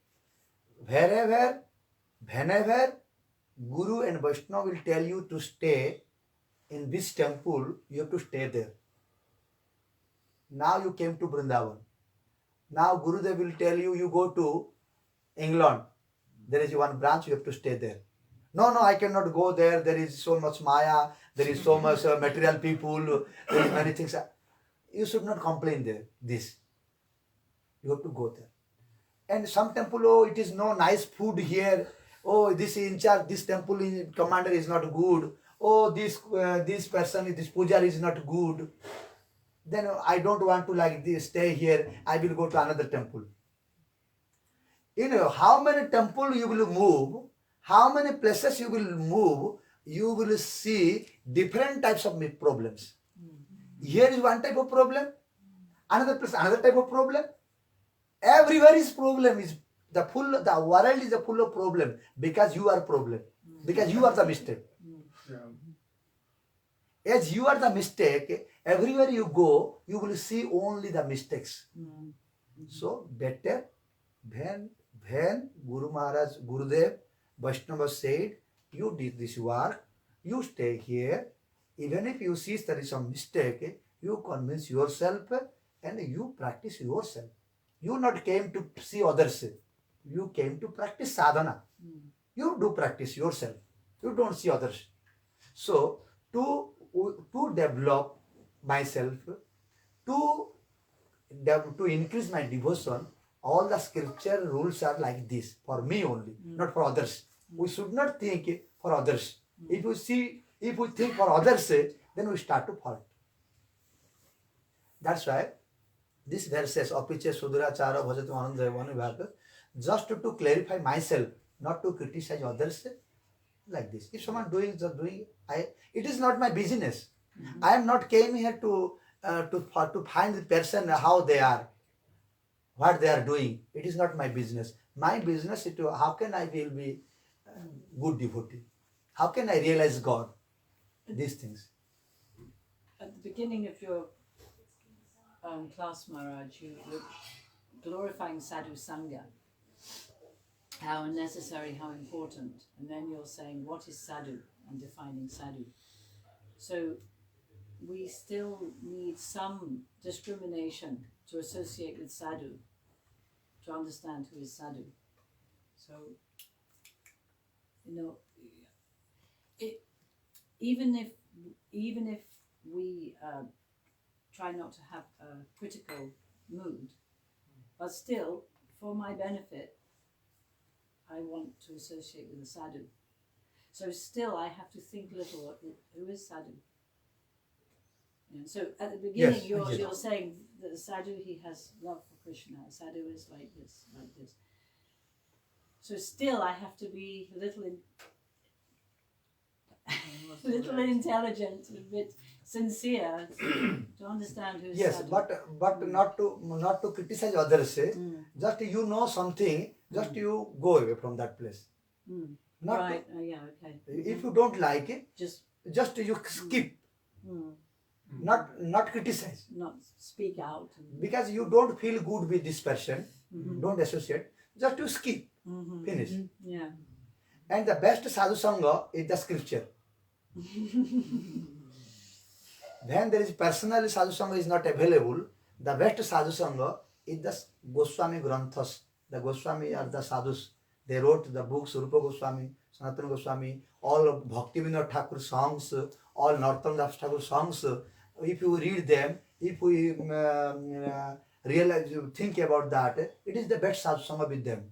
Wherever, whenever Guru and Vaishnava will tell you to stay in this temple, you have to stay there. Now you came to Vrindavan. Now Gurudev will tell you, you go to England. There is one branch, you have to stay there. No, I cannot go there. There is so much Maya. There is so much material people. There is many things. You should not complain there. This. You have to go there. And some temple, oh, it is no nice food here. Oh, this in charge, this temple commander is not good. Oh, this person, this puja is not good. Then I don't want to like this, stay here. I will go to another temple. You know, how many temple you will move, how many places you will move, you will see different types of problems. Here is one type of problem, another place, another type of problem. Everywhere is problem. Is the world is full of problem because you are problem, because you are the mistake. As you are the mistake, everywhere you go, you will see only the mistakes. So better when Guru Maharaj, Gurudev, Vaishnava said, you did this work, you stay here, even if you see there is some mistake, you convince yourself and you practice yourself. You not came to see others, you came to practice sadhana. You do practice yourself, you don't see others. So to develop myself, to increase my devotion, all the scripture rules are like this, for me only, not for others. We should not think for others. If we think for others, then we start to fall. That's why this verse says, Apiche Sudurachara Bhajatu Anandayavanu, just to clarify myself, not to criticize others like this. If someone doing, it is not my business. I am not came here to find the person how they are, what they are doing. It is not my business. My business is to how can I will be good devotee? How can I realize God? These things. At the beginning of your class, Maharaj, you were glorifying sadhu sangha, how necessary, how important, and then you're saying what is sadhu and defining sadhu. So we still need some discrimination to associate with sadhu, to understand who is sadhu. So, you know, even if we try not to have a critical mood, but still, for my benefit, I want to associate with a sadhu. So still, I have to think a little, who is sadhu? You know, so at the beginning, Yes, you're saying that the sadhu, he has love for Krishna. A sadhu is like this, like this. So still, I have to be a little intelligent, a bit sincere to understand who's Yes, sadhu. but not to criticize others. Just you know something, just you go away from that place. Not Right, yeah, okay. if you don't like it, Just just you skip. Not criticize, not speak out. because you don't feel good with this person. Don't associate. Just you skip. Finish. Yeah. And the best sadhu sangha is the scripture. When there is personal sadhu sangha is not available, the best sadhu sangha is the Goswami Granthas. The Goswami are the sadhus. They wrote the books, Rupa Goswami, Sanatana Goswami, all of Bhaktivinoda Thakur songs, all Narottam Das Thakur songs. If you read them, if we realize, think about that, it is the best sadhu sangha with them.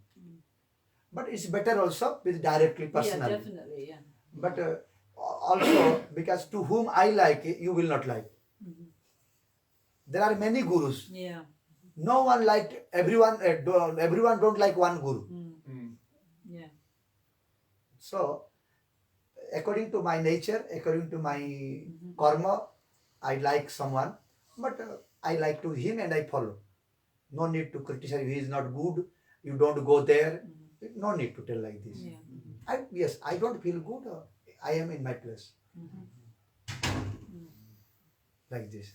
But it's better also with directly Yeah, personally. definitely. Yeah. But also because to whom I like, you will not like. Mhm. There are many gurus. Yeah. No one liked everyone. Everyone don't like one guru. Mm. Yeah. So, according to my nature, according to my Mhm. karma, I like someone, but I like to him and I follow. No need to criticize. He is not good. You don't go there. No need to tell like this. Yeah. Yes, I don't feel good. I am in my place Mhm. like this.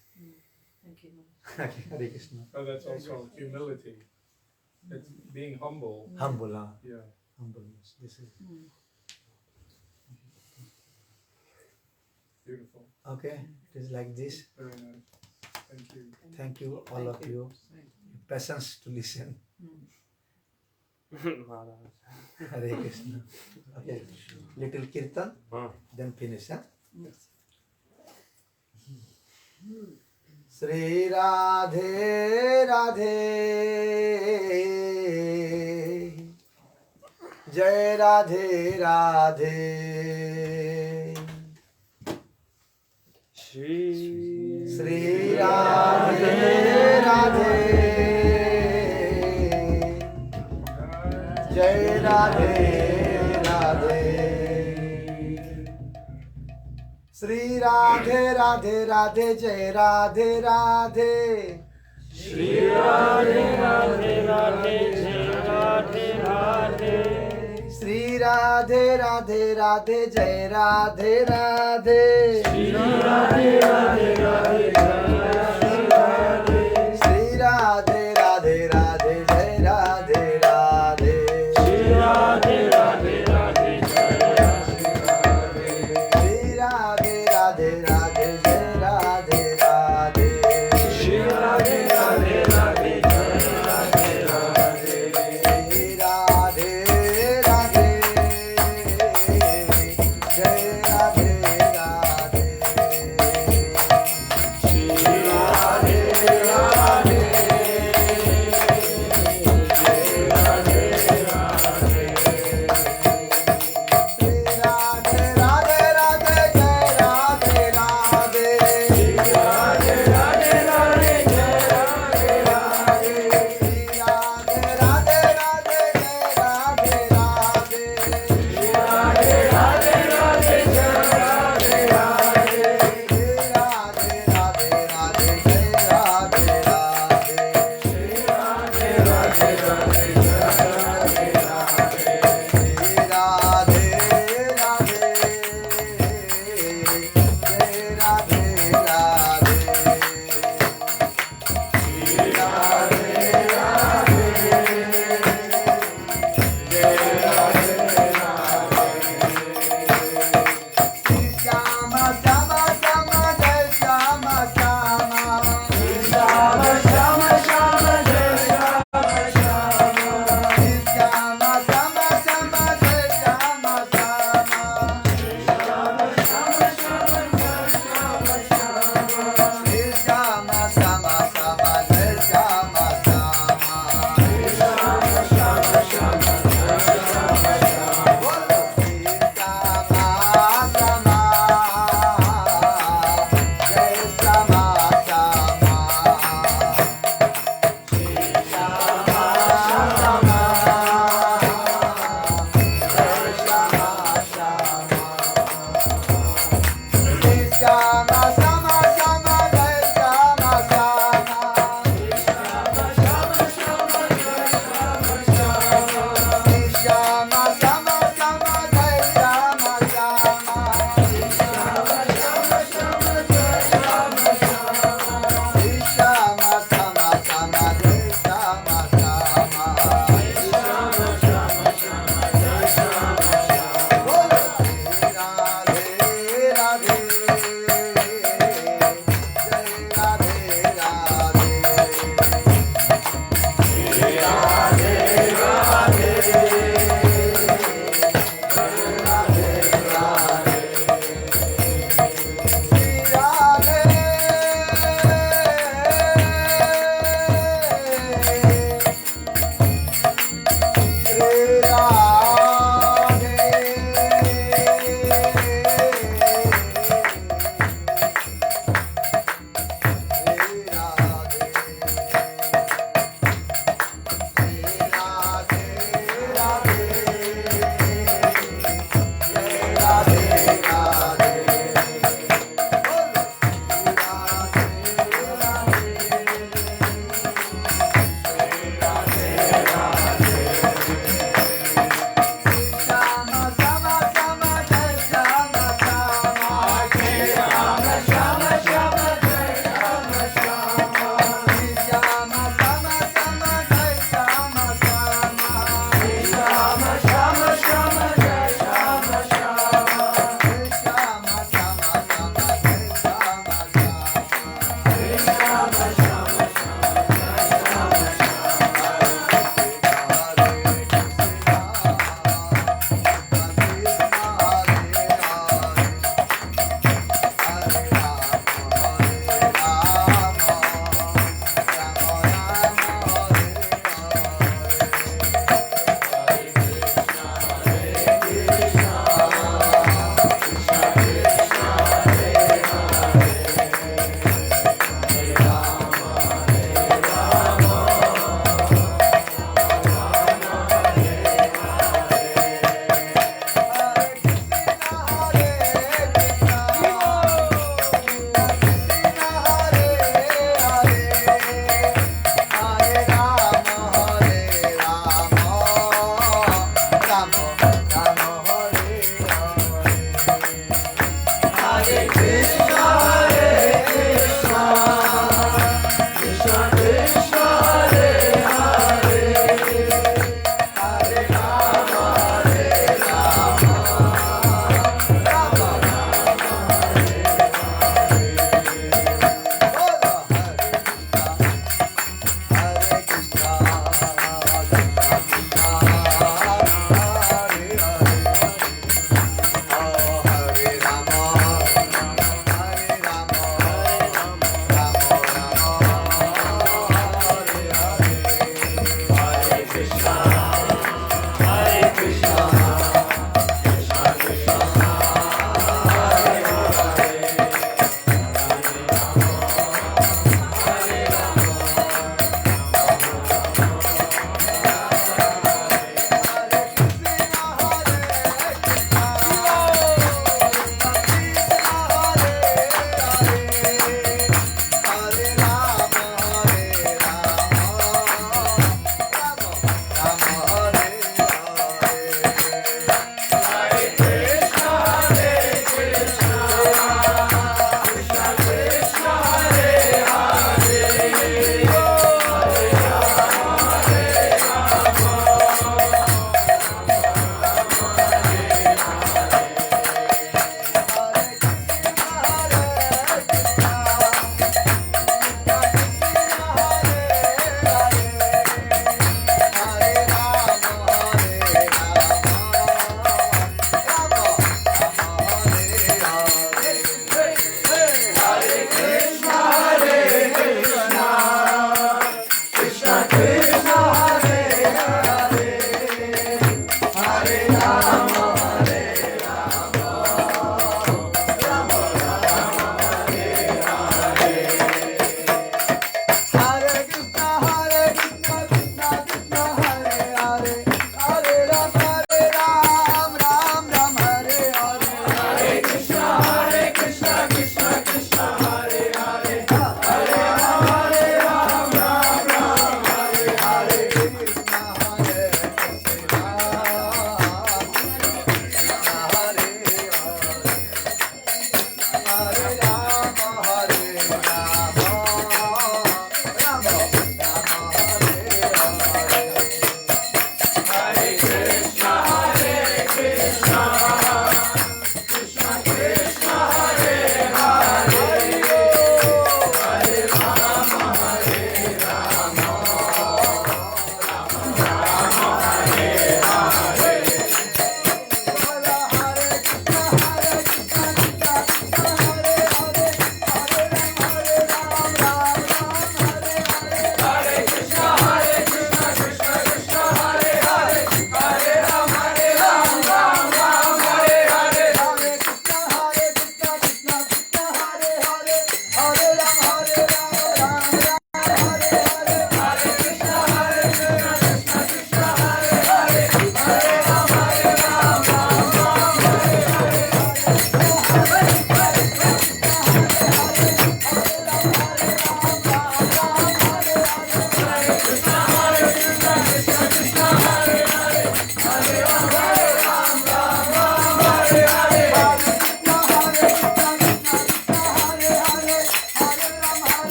Thank you. Hare Krishna. Oh, that's also humility. It's being humble. Humble, Yeah. humbleness. This is Mm. Beautiful. okay. It is like this. Very nice. Thank you. Thank you, all of you. Patience to listen. Maharaj. Hare Krishna. Okay. Little kirtan, then finish. Huh? Yes. Shri Radhe Radhe Jai Radhe Radhe Shri Radhe Radhe Jai Radhe Radhe Shri Radhe Radhe Radhe Jai Radhe Radhe Shri Radhe Radhe Radhe Jai Radhe Radhe Shri Radhe Radhe Radhe Jai Radhe Radhe Shri Radhe Radhe Radhe Jai Radhe Radhe Shri Radhe Radhe Radhe Jai Radhe Radhe Shri Radhe Radhe Radhe Jai Radhe Radhe Shri Radhe Radhe Radhe Jai Radhe Radhe Shri Radhe Radhe Radhe Jai Radhe Radhe Shri Radhe Radhe Jai Radhe Radhe Shri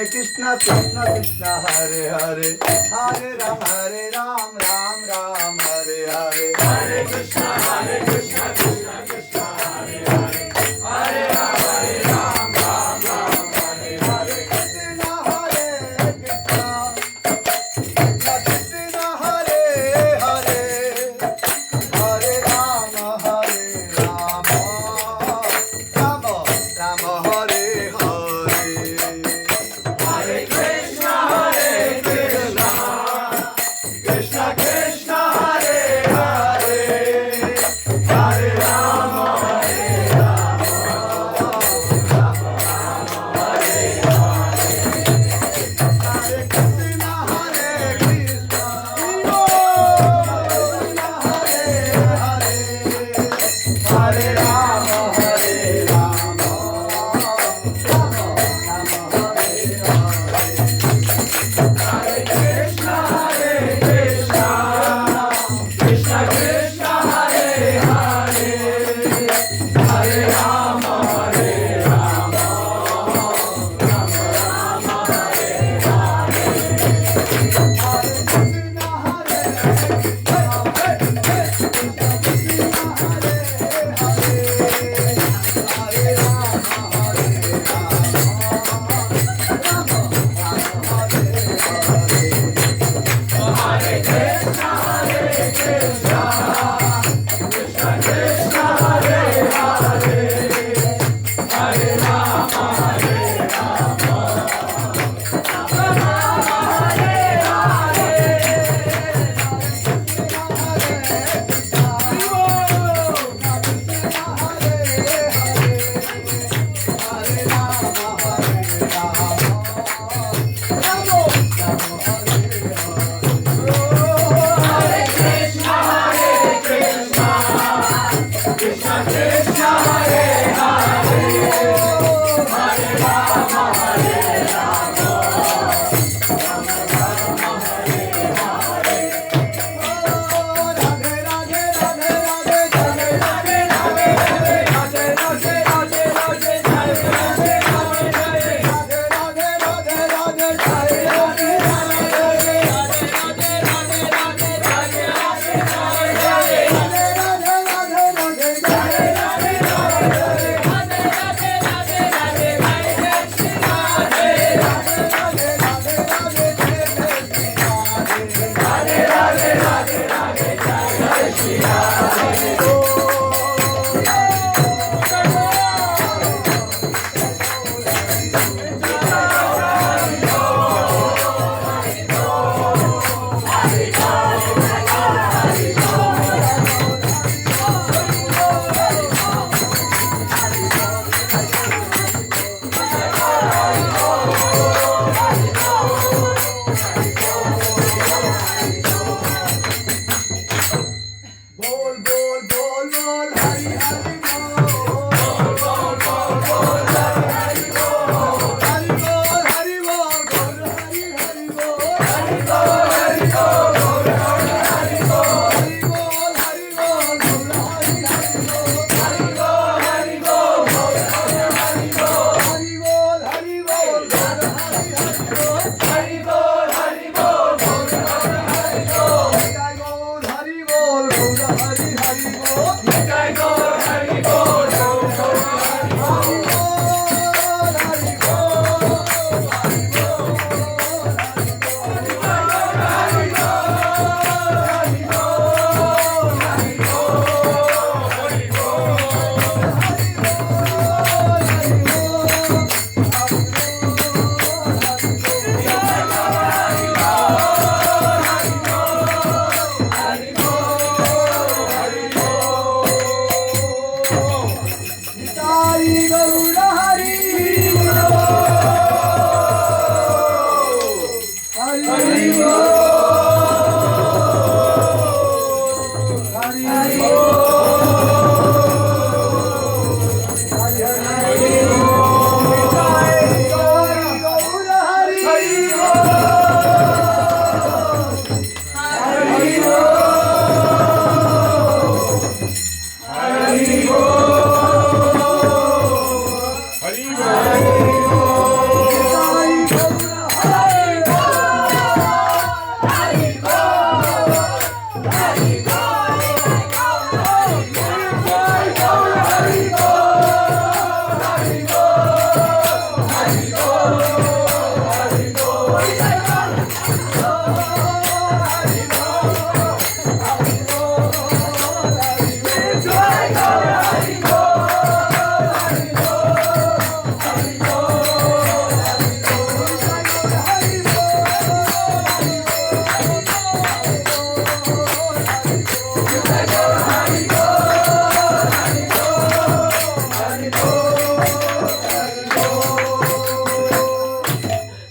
Krishna Krishna Krishna Hare Hare Hare Ram Ram Ram Hare Hare Hare Krishna Krishna Krishna Hare Hare Hare Ram Ram Hare Hare Krishna Hare Krishna Krishna Krishna Hare Hare Hare Ram Ram Ram Hare Hare Hare Krishna Krishna Krishna Hare Hare Hare Rama Hare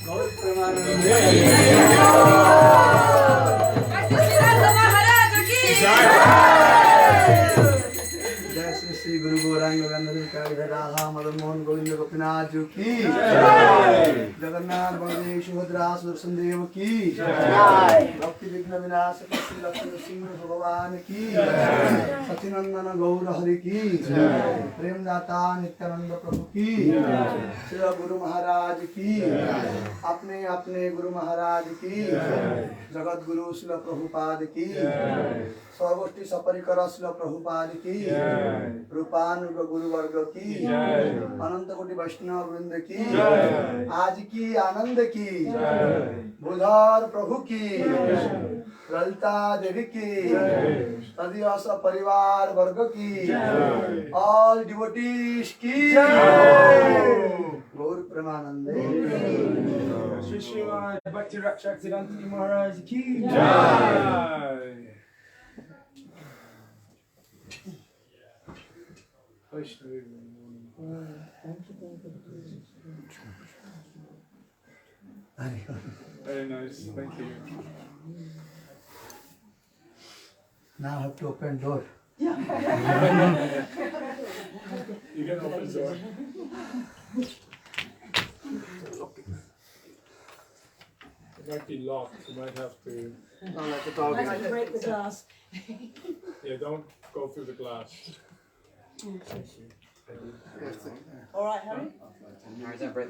गौर प्रेमानंदे जय श्री श्री गुरु गौरांग गंधर्व राधा मदन मोहन गोविंद गोपीनाथ जी की जगन्नाथ बलदेव सुभद्रा सुदर्शन देव की भक्ति विघ्न विनाश श्री लक्ष्मण सिंह भगवान की सचिनंदन गौर हरि की प्रेमदाता नित्यानंद प्रभु की श्री गुरु महाराज की अपने अपने गुरु महाराज की जगत गुरु श्री प्रभुपाद की सर्वोष्टि सपरिकर श्री प्रभुपाद की रूपानुग गुरु वर्ग की अनंत कोटि वैष्णव वृंद की आज की आनंद की बुधार प्रभु की ललिता देवी की तदिया परिवार वर्ग की ऑल डिवोटीज की गौर प्रेमानंदे श्री श्रीमद भक्ति रक्षक सिद्धांति महाराज की Very nice, thank you. Now I have to open door. You can open the door. It might be locked, you might have to, Might break the glass. yeah, don't go through the glass. All right, Harry.